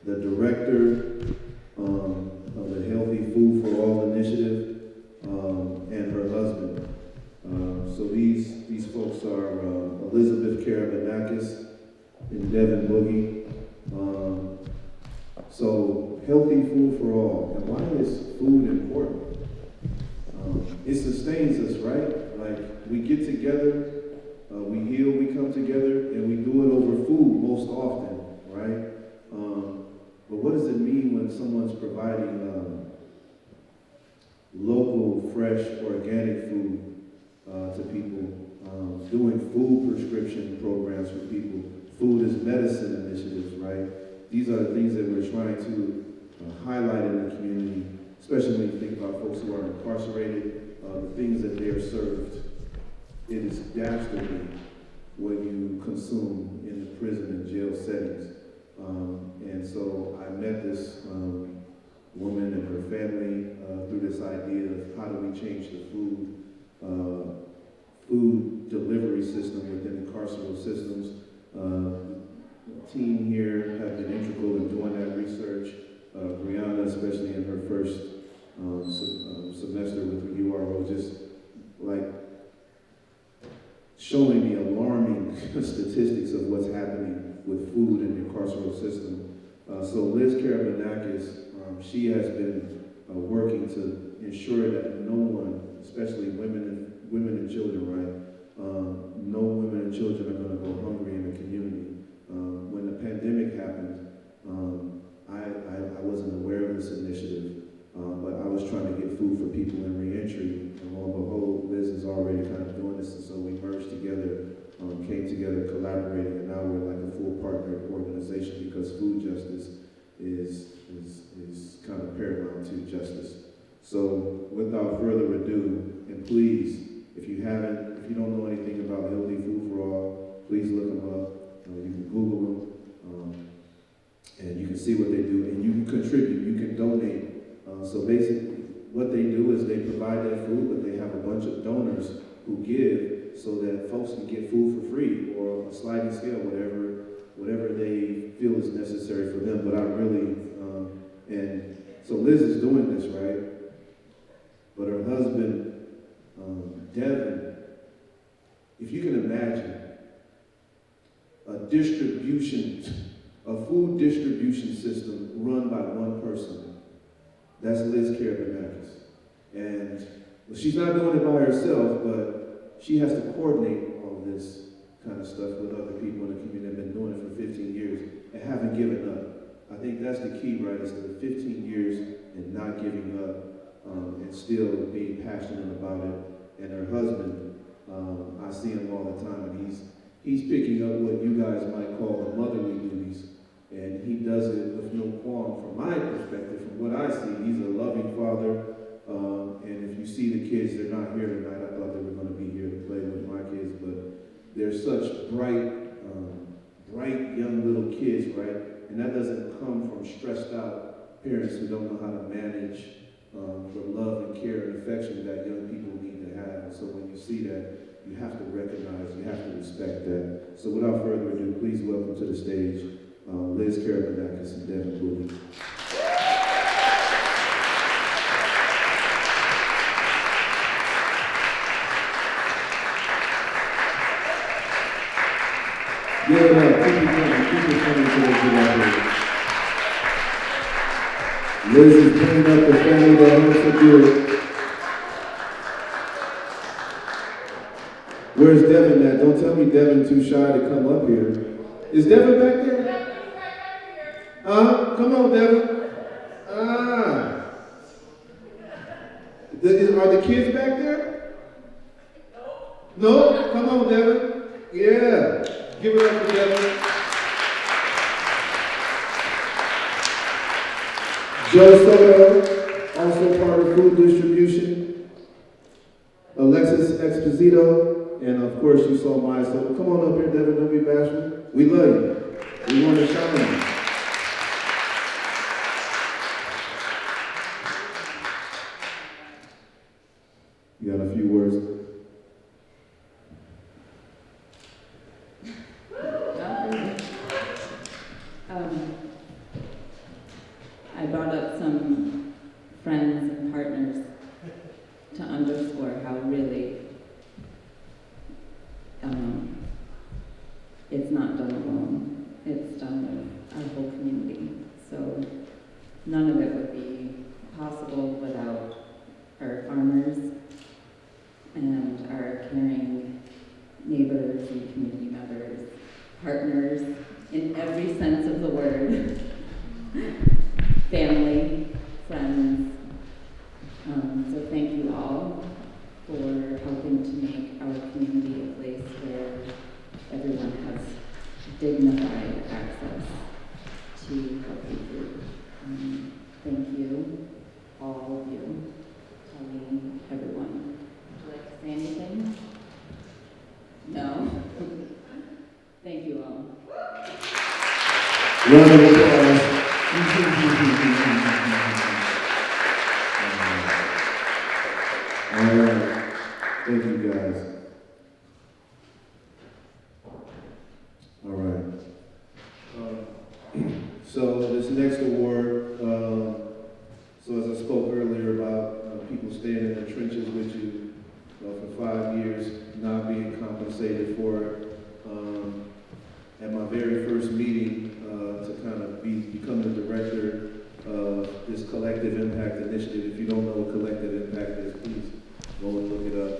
the director of the Healthy Food for All initiative and her husband. So these folks are Elizabeth Karabanakis and Devin Boogie. So healthy food for all. And why is food important? It sustains us, right? Like, we get together, we heal, we come together, and we do it over food most often, right? But what does it mean when someone's providing local, fresh, organic food to people, doing food prescription programs for people, food is medicine initiatives, right? These are the things that we're trying to highlight in the community, especially when you think about folks who are incarcerated, the things that they are served. It is dastardly what you consume in the prison and jail settings. And so I met this woman and her family through this idea of how do we change the food delivery system within the carceral systems. The team here have been integral in doing that research. Brianna, especially in her first semester with the URO, just like showing the alarming statistics of what's happening with food in the carceral system. So Liz Karabanakis, she has been working to ensure that no one, especially women and children, right? No women and children are going to go hungry in the community. When the pandemic happened, I wasn't aware of this initiative, but I was trying to get food for people in reentry, and lo and behold, Liz is already kind of doing this, and so we merged together, came together, collaborating, and now we're like a full partner organization because food justice is kind of paramount to justice. So without further ado, and please, if you don't know anything about Healthy Food for All, please look them up. You can Google them, and you can see what they do, and you can contribute, you can donate. So basically, what they do is they provide that food, but they have a bunch of donors who give so that folks can get food for free or a sliding scale, whatever they feel is necessary for them. But I really, and so Liz is doing this, right? But her husband, Devin, if you can imagine a food distribution system run by one person, that's Liz Karabanakis. And she's not doing it by herself, but she has to coordinate all this kind of stuff with other people in the community that have been doing it for 15 years and haven't given up. I think that's the key, right? Is the 15 years and not giving up and still being passionate about it. And her husband, I see him all the time, and he's picking up what you guys might call the motherly duties, and he does it with no qualm from my perspective. From what I see, he's a loving father, And if you see the kids, they're not here tonight. I thought they were going to be here to play with my kids, but they're such bright young little kids, right? And that doesn't come from stressed out parents who don't know how to manage the love and care and affection that young people need to have. And so when you see that, you have to recognize, you have to respect that. So without further ado, please welcome to the stage Liz Karamanakis and Devin Bowie. Give it up, keep it coming to the Liz is bringing up the family that wants to do it. Where's Devin at? Don't tell me Devin too shy to come up here. Is Devin back there? Come on, Devin. Are the kids back there? No? Come on, Devin. Yeah. Give it up for Devin. Joe Soto, also part of food distribution. Alexis Exposito, and of course you saw Maya. So come on up here, Devin, don't be bashful. We love you. We want to shine. You got a few words? I brought up some friends and partners to underscore how really it's not done alone. It's done with our whole community. So none of it would be possible without our farmers and our caring neighbors and community members, partners in every sense of the word, family, friends. So thank you all for helping to make our community a place where everyone has dignified access to healthy food. Thank you, all of you, Colleen, everyone. Would you like to say anything? No? Thank you all. Round of applause. All right. Thank you, guys. All right. So this next award, so as I spoke earlier about people staying in the trenches with you for 5 years, not being compensated for it. At my very first meeting to kind of become the director of this Collective Impact Initiative. If you don't know what Collective Impact is, please go and look it up.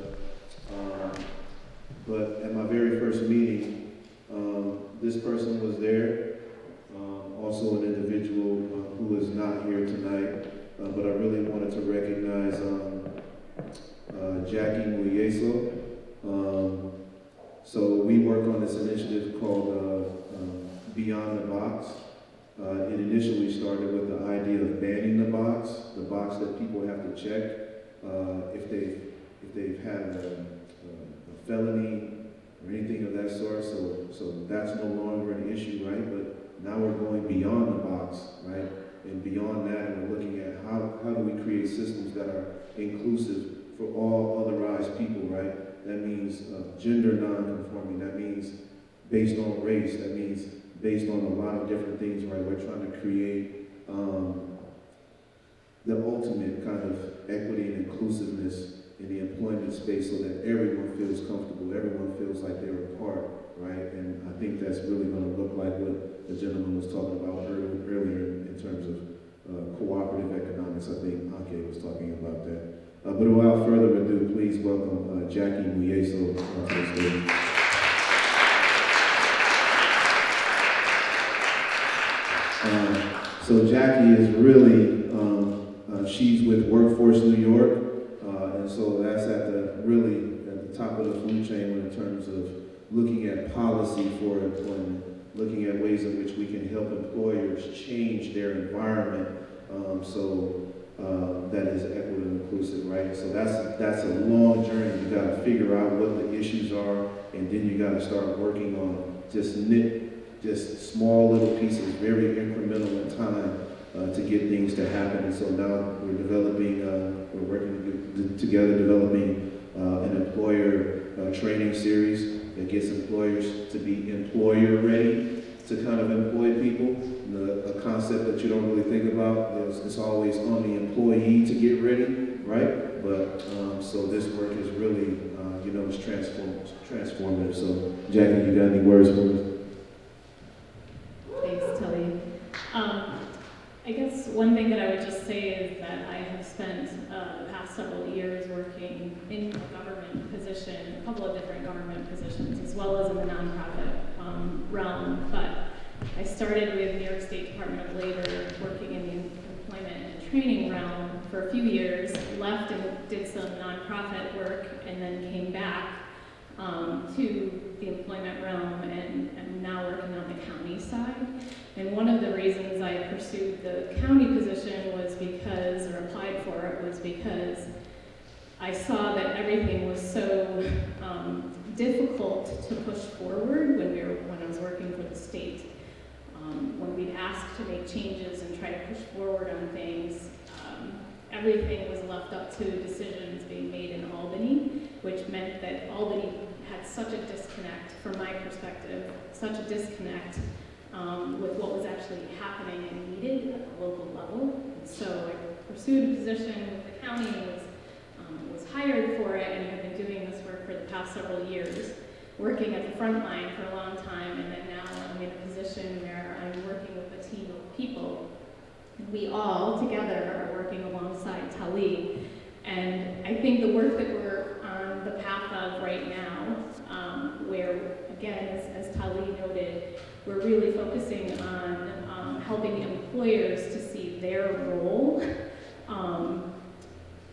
But at my very first meeting, this person was there, also an individual who is not here tonight, but I really wanted to recognize Jackie Muyeso. So we work on this initiative called Beyond the Box. It initially started with the idea of banning the box that people have to check if they've had a felony or anything of that sort. So that's no longer an issue, right? But now we're going beyond the box, right? And beyond that, and we're looking at how do we create systems that are inclusive for all otherized people, right? That means gender non-conforming. That means based on race. That means based on a lot of different things, right? We're trying to create the ultimate kind of equity and inclusiveness in the employment space so that everyone feels comfortable, everyone feels like they're a part, right? And I think that's really going to look like what the gentleman was talking about earlier in terms of cooperative economics. I think Anke was talking about that. But without further ado, please welcome Jackie Muyeso to the stage. So Jackie is really, she's with Workforce New York, and so that's at the top of the food chain in terms of looking at policy for employment, looking at ways in which we can help employers change their environment. So that is equitable and inclusive, right? So that's a long journey. You got to figure out what the issues are, and then you got to start working on just small little pieces, very incremental in time to get things to happen. And so now we're developing, we're working together developing an employer training series that gets employers to be employer ready to kind of employ people. A concept that you don't really think about is it's always on the employee to get ready, right? But so this work is really, it's transformative. So Jackie, you got any words for us? Thanks, Tully. I guess one thing that I would just say is that I have spent the past several years working in a government position, a couple of different government positions, as well as in the nonprofit realm. But I started with New York State Department of Labor, working in the employment and training realm for a few years, left and did some nonprofit work, and then came back to the employment realm, and I'm now working on the county side. And one of the reasons I pursued the county position was because, or applied for it, was because I saw that everything was so difficult to push forward when I was working for the state. When we'd ask to make changes and try to push forward on things, everything was left up to decisions being made in Albany, which meant that Albany had such a disconnect, from my perspective, such a disconnect with what was actually happening and needed at the local level. And so I pursued a position with the county and was hired for it, and have been doing this work for the past several years, working at the front line for a long time, and then now I'm in a position where I'm working with a team of people. And we all together are working alongside Tali. And I think the work that we're on the path of right now, where, again, as Tali noted, we're really focusing on helping employers to see their role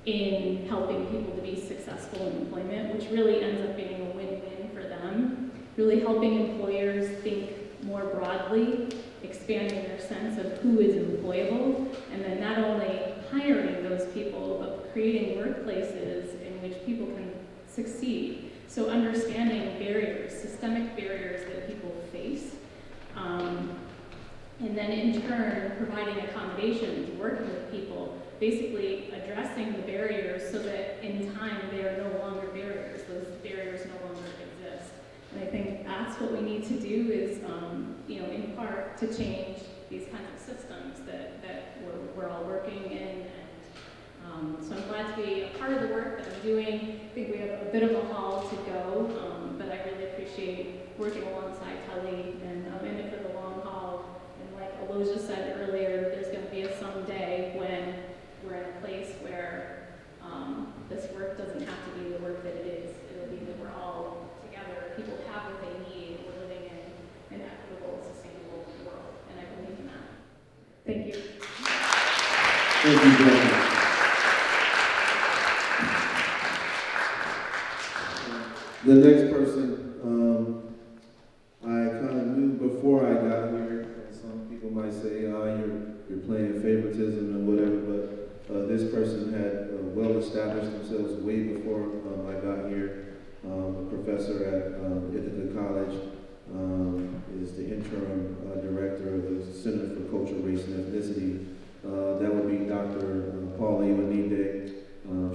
in helping people to be successful in employment, which really ends up being a win-win for them. Really helping employers think more broadly, expanding their sense of who is employable, and then not only hiring those people, but creating workplaces in which people can succeed. So understanding barriers, systemic barriers that people face, and then in turn providing accommodations, working with people, basically addressing the barriers so that in time they are no longer barriers, those barriers no longer exist. And I think that's what we need to do is, in part to change these kinds of systems that we're all working in. And so I'm glad to be a part of the work that I'm doing. I think we have a bit of a haul to go, but I really appreciate working alongside Tali, and I'm in it for the long haul. And like Aloja said earlier, there's going to be a someday when we're in a place where this work doesn't have to be the work that it is. It'll be that we're all together, people have what they need, we're living in an equitable, sustainable world, and I believe in that. Thank you. Thank you, Jackie. The next person, I kind of knew before I got here, and some people might say, you're playing favoritism and whatever, but this person had well established themselves way before I got here. A professor at Ithaca College, is the interim director of the Center for Culture, Race, and Ethnicity. That would be Dr. Paula Iwanide.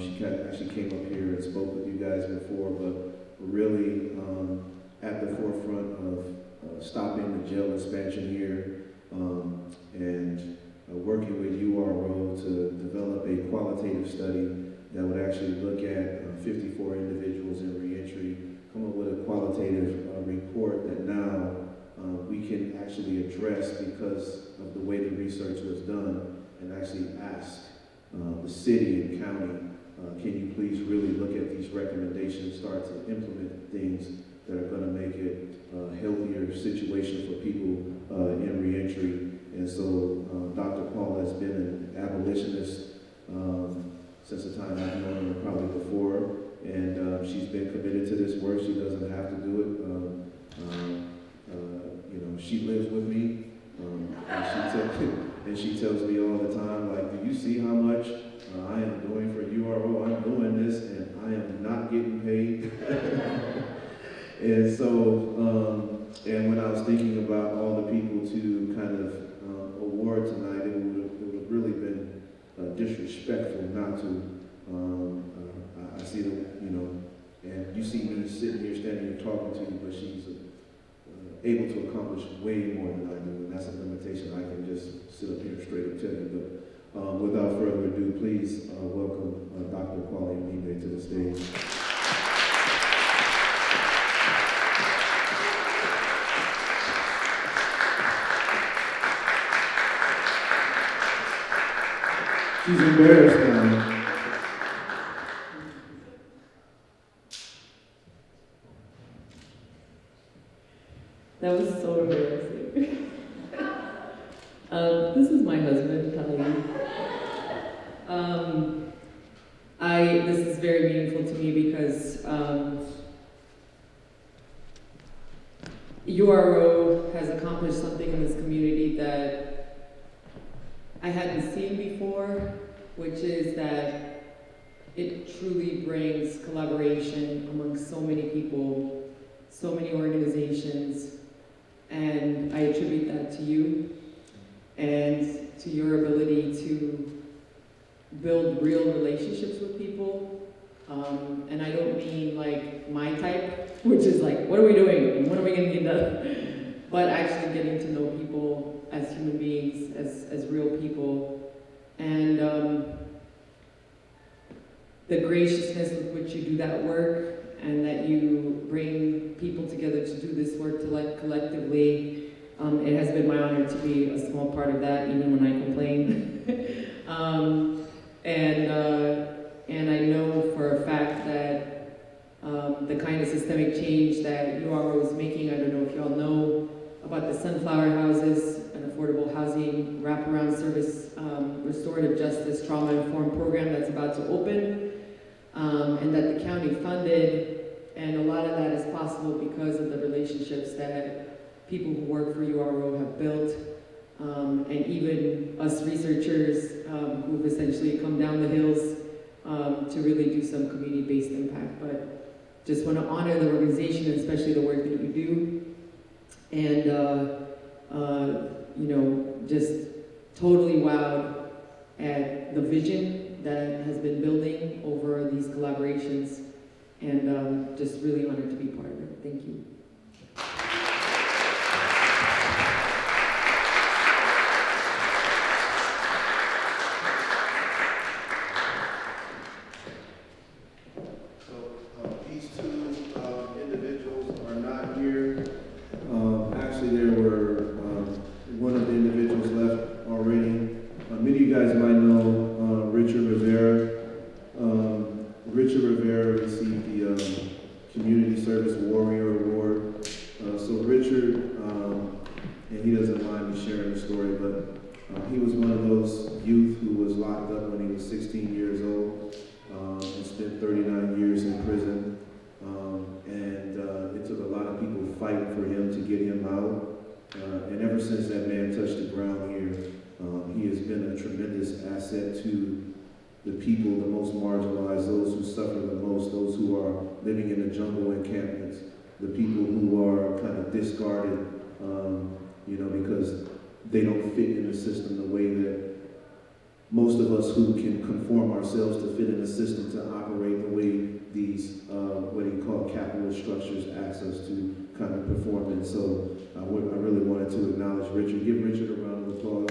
She actually came up here and spoke with you guys before, but really at the forefront of stopping the jail expansion here and working with URO to develop a qualitative study that would actually look at 54 individuals in reentry, come up with a qualitative report that now we can actually address because of the way the research was done, and actually ask the city and county, can you please really look at these recommendations, start to implement things that are going to make it a healthier situation for people in reentry. And so Dr. Paul has been an abolitionist since the time I've known her, probably before, and she's been committed to this work. She doesn't have to do it. She lives with me, and she tells me all the time, like, do you see how much I am doing for URO, I'm doing this, and I am not getting paid. And so, and when I was thinking about all the people to kind of award tonight, it would have really been disrespectful not to. I see that, you know, and you see me sitting here, standing here talking to you, but she's able to accomplish way more than I do, and that's a limitation I can just sit up here and straight up tell you. But without further ado, please welcome Dr. Kwali Mine to the stage. She's embarrassed now. That was so embarrassing. This is my husband, Colleen. This is very meaningful to me because URO has accomplished something in this community that I hadn't seen before, which is that it truly brings collaboration among so many people, so many organizations, and I attribute that to you and to your ability to build real relationships with people. And I don't mean like my type, which is like, what are we doing and when are we gonna get done? But actually getting to know people as human beings, as real people. And the graciousness with which you do that work and that you bring people together to do this work collectively. It has been my honor to be a small part of that, even when I complain. And I know for a fact that the kind of systemic change that URO is making, I don't know if you all know about the sunflower houses, an affordable housing wraparound service, restorative justice, trauma-informed program that's about to open, and that the county funded. And a lot of that is possible because of the relationships that people who work for URO have built, and even us researchers who've essentially come down the hills to really do some community-based impact. But just want to honor the organization, and especially the work that you do. And, you know, just totally wowed at the vision that has been building over these collaborations, and just really honored to be part of it. Thank you. These two individuals are not here. Actually, there were one of the individuals left already. Many of you guys might know Richard Rivera. Richard Rivera received the Community Service Warrior Award. So Richard, and he doesn't mind me sharing the story, but he was one of those youth who was locked up when he was 16 years old and spent 39 years in prison. And it took a lot of people fighting for him to get him out. And ever since that man touched the ground here, he has been a tremendous asset to the people, the most marginalized, those who suffer the most, those who are living in the jungle encampments, the people who are kind of discarded, you know, because they don't fit in the system the way that most of us who can conform ourselves to fit in the system to operate the way these, what you call capitalist structures ask us to kind of perform in. So I really wanted to acknowledge Richard. Give Richard a round of applause.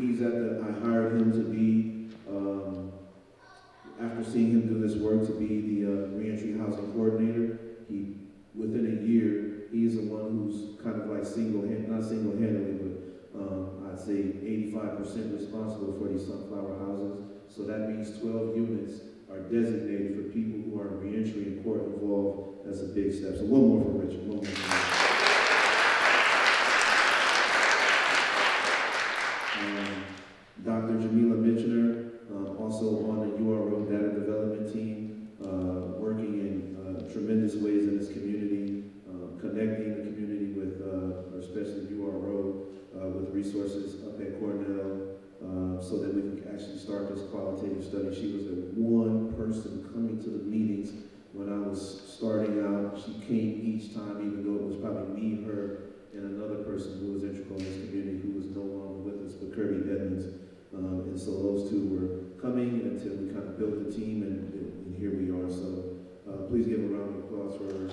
He's at the, I hired him to be, after seeing him do this work, to be the reentry housing coordinator. Within a year, he's the one who's kind of like not single-handedly, but I'd say 85% responsible for these sunflower houses. So that means 12 units are designated for people who are in reentry and court involved. That's a big step. So one more for Richard, one more for Richard. Dr. Jamila Mitchner, also on the URO data development team, working in tremendous ways in this community, connecting the community with start this qualitative study. She was the one person coming to the meetings when I was starting out. She came each time, even though it was probably me, her, and another person who was integral in this community who was no longer with us, but Kirby Edmonds. And so those two were coming until we kind of built the team, and here we are. So please give a round of applause for her.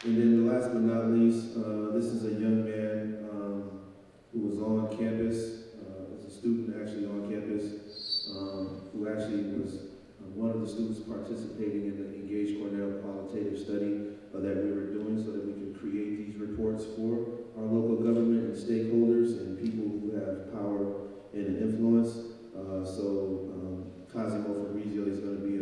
And then last but not least, this is a young man who was on campus, was a student actually on campus, who actually was one of the students participating in the Engage Cornell qualitative study that we were doing so that we could create these reports for our local government and stakeholders and people who have power and influence. Cosimo Fabrizio is going to be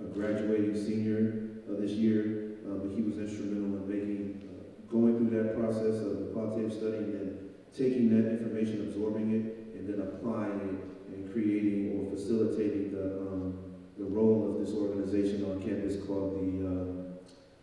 a graduating senior this year, but he was instrumental in going through that process of the qualitative study and then taking that information, absorbing it, and then applying it and creating or facilitating the role of this organization on campus called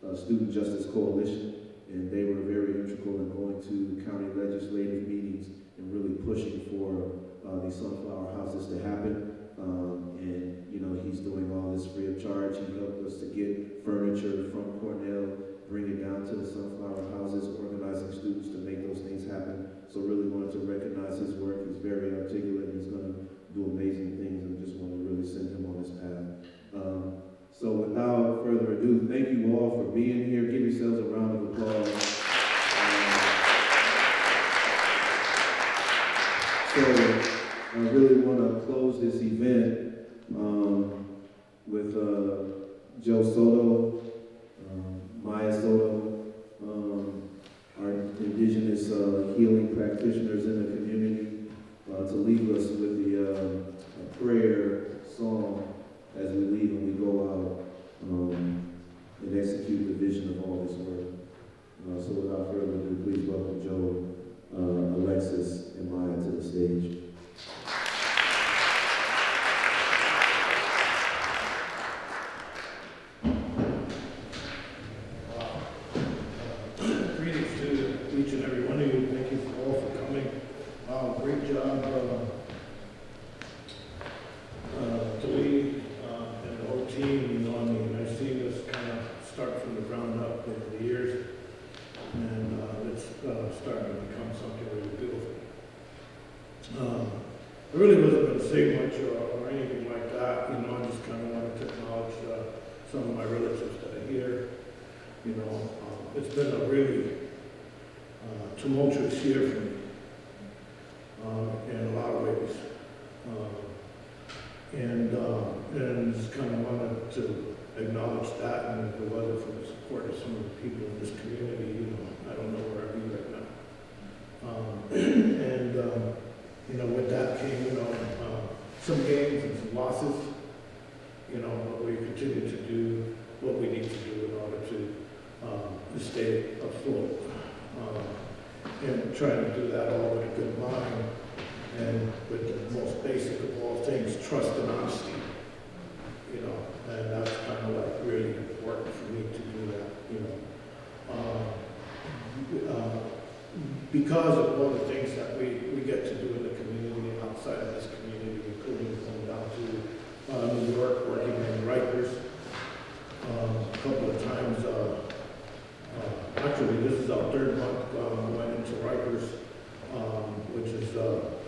the Student Justice Coalition. And they were very integral in going to county legislative meetings and really pushing for these sunflower houses to happen. And you know, he's doing all this free of charge. He helped us to get furniture from Cornell, bring it down to the sunflower houses, organizing students to make those things happen. So really wanted to recognize his work. He's very articulate. He's going to do amazing things, and just want to really send him on this path. So without further ado, thank you all for being here. Give yourselves a round of applause. I really want to close this event with Joe Soto, Maya Soto, our Indigenous healing practitioners in the community, to leave us with the prayer song as we leave and we go out and execute the vision of all this work. So without further ado, please welcome Joe, Alexis, and Maya to the stage. Greetings to each and every one of you. Thank you all for coming. Great job to lead and the whole team. You know, I mean, I've seen this kind of start from the ground up over the years, and it's starting to become something really beautiful. I really wasn't going to say much or anything like that. You know, I just kind of wanted to acknowledge some of my relatives that are here. You know, it's been a really tumultuous year for me in a lot of ways. And just kind of wanted to acknowledge that, and if it wasn't for the support of some of the people in this community, you know, I don't know where I'd be right now. You know, with that came, you know, some gains and some losses, you know, but we continue to do what we need to do in order to stay afloat. And try to do that all with a good mind and with the most basic of all things, trust and honesty. You know, and that's kind of like really important for me to do that, you know. Because of all the things that we get to do in the community and outside of this community, including going down to New York, working in Rikers a couple of times. Actually, this is our third month going into Rikers, which is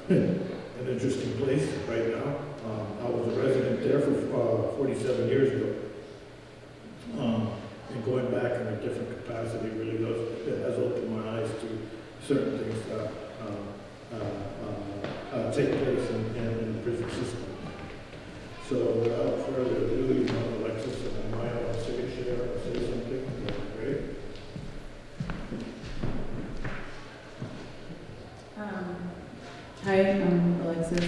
an interesting place right now. I was a resident there for 47 years ago. And going back in a different capacity really has opened my eyes to certain things that take place in the prison system. So without further ado, you know, Alexis and Maya want to share or say something. That'd be great. Hi, I'm Alexis.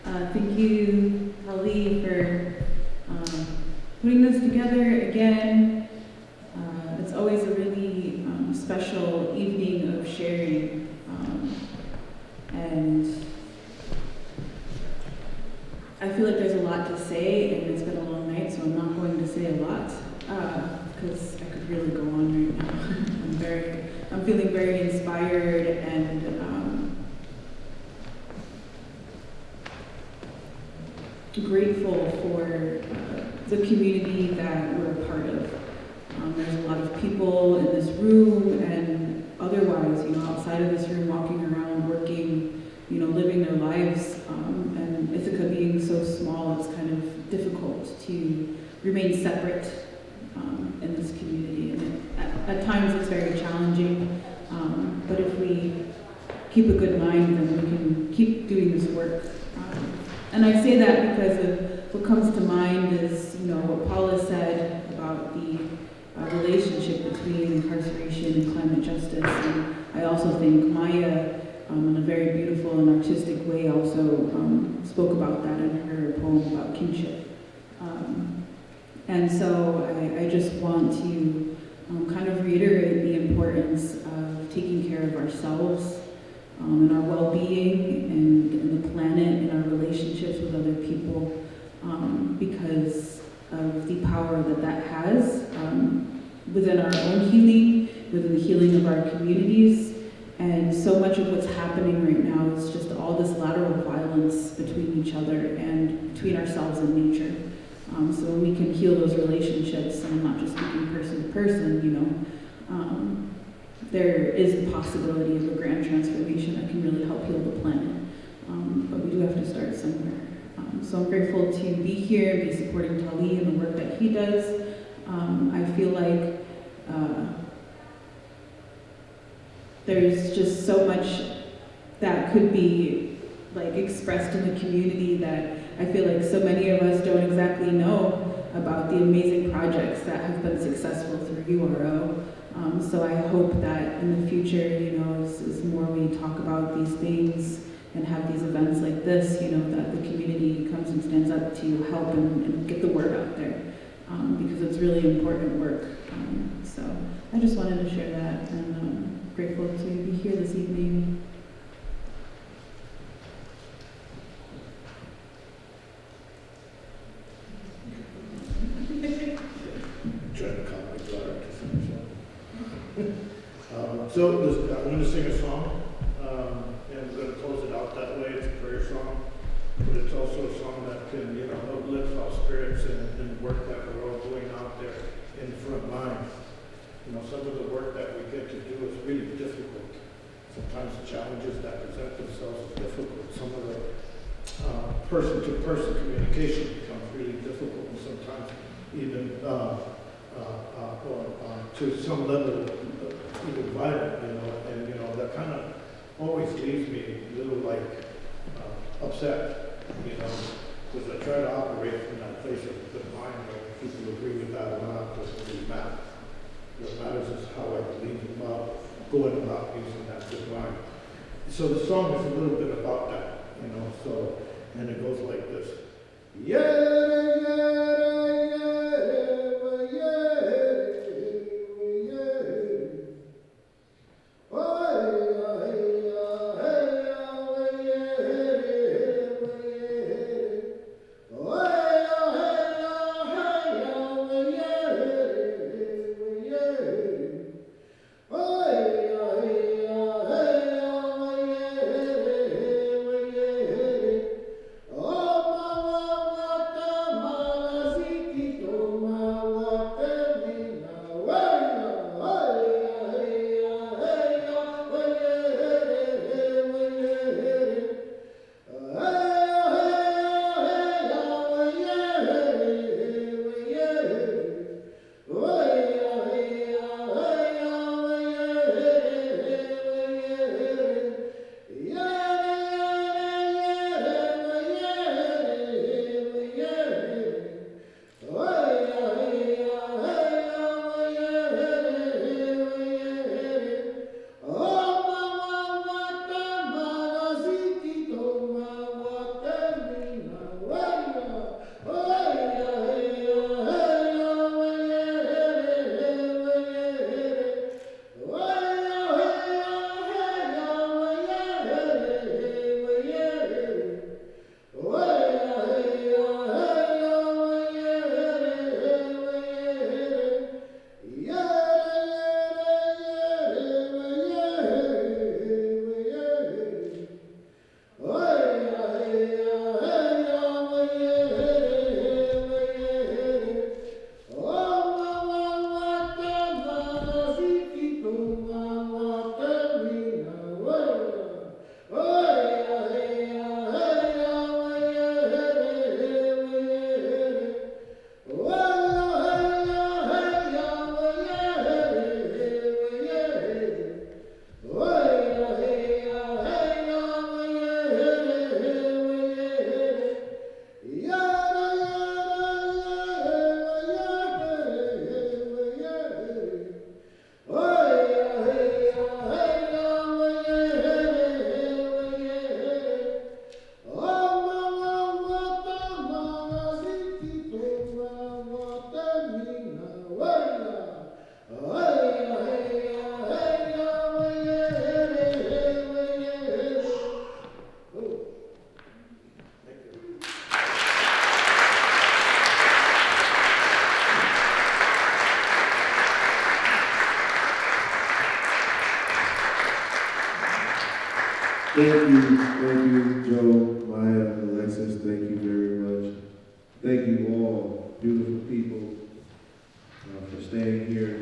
Thank you, Ali, for putting this together again. It's always a really special evening of sharing. And I feel like there's a lot to say, and it's been a long night, so I'm not going to say a lot, because I could really go on right now. I'm very feeling very inspired and grateful for the community that we're a part of. There's a lot of people in this room and otherwise, outside of this room, walking around, working, living their lives. And Ithaca being so small, it's kind of difficult to remain separate in this community. And at times it's very challenging, but if we keep a good mind, then we can keep doing this work. And I say that because of what comes to mind is, what Paula said about the relationship between incarceration and climate justice. And I also think Maya, in a very beautiful and artistic way, also spoke about that in her poem about kinship. And so I just want to kind of reiterate the importance of taking care of ourselves and our well-being and the planet and our relationships with other people because of the power that has within our own healing, within the healing of our communities. And so much of what's happening right now is just all this lateral violence between each other and between ourselves and nature. So when we can heal those relationships, and I'm not just speaking person to person, there is the possibility of a grand transformation that can really help heal the planet. But we do have to start somewhere. So I'm grateful to be here and be supporting Tali and the work that he does. I feel like there's just so much that could be expressed in the community that I feel like so many of us don't exactly know about the amazing projects that have been successful through URO. So I hope that in the future, as more we talk about these things and have these events like this, that the community comes and stands up to help and get the word out there, because it's really important work. So I just wanted to share that, and I'm grateful to be here this evening. Trying to calm my daughter to finish up. I'm going to sing a song, and I'm going to close it out that way. It's a prayer song, but it's also a song that can, uplift our spirits and work that we're all doing out there in the front lines. Some of the work that we get to do is really difficult. Sometimes the challenges that present themselves are difficult. Some of the person-to-person communication becomes really difficult, and sometimes even to some level even violent, and that kind of always leaves me a little upset, because I try to operate from that place of good mind where people agree with that or not doesn't really matter. What matters is how I believe about going about using that good mind. So the song is a little bit about that, and it goes like this. Thank you, Joe, Maya, Alexis, thank you very much. Thank you all, beautiful people, for staying here,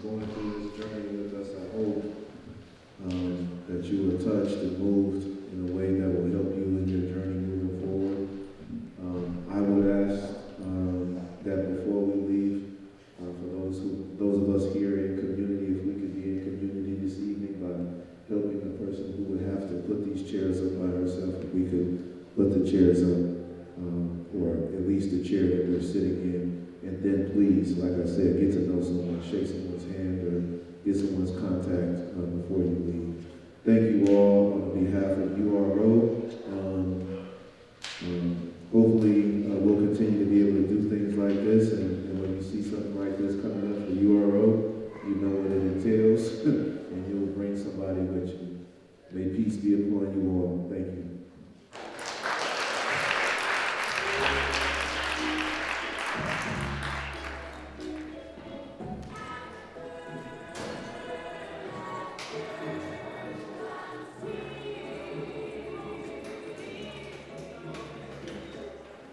going through this journey with us. I hope that you were touched and moved in a way that will help you in your journey moving forward. I would ask that before we leave, for those of us here in community, if we could be in community this evening by helping the person who would have to put these chairs up by herself, if we could put the chairs up, or at least the chair that we're sitting in, and then please, like I said, get to know someone, shake someone's hand, or get someone's contact before you leave. Thank you all on behalf of URO. Hopefully, we'll continue to be able to do things like this, and when you see something like this coming up for URO, you know what it entails, and you'll bring somebody with you. May peace be upon you all. Thank you.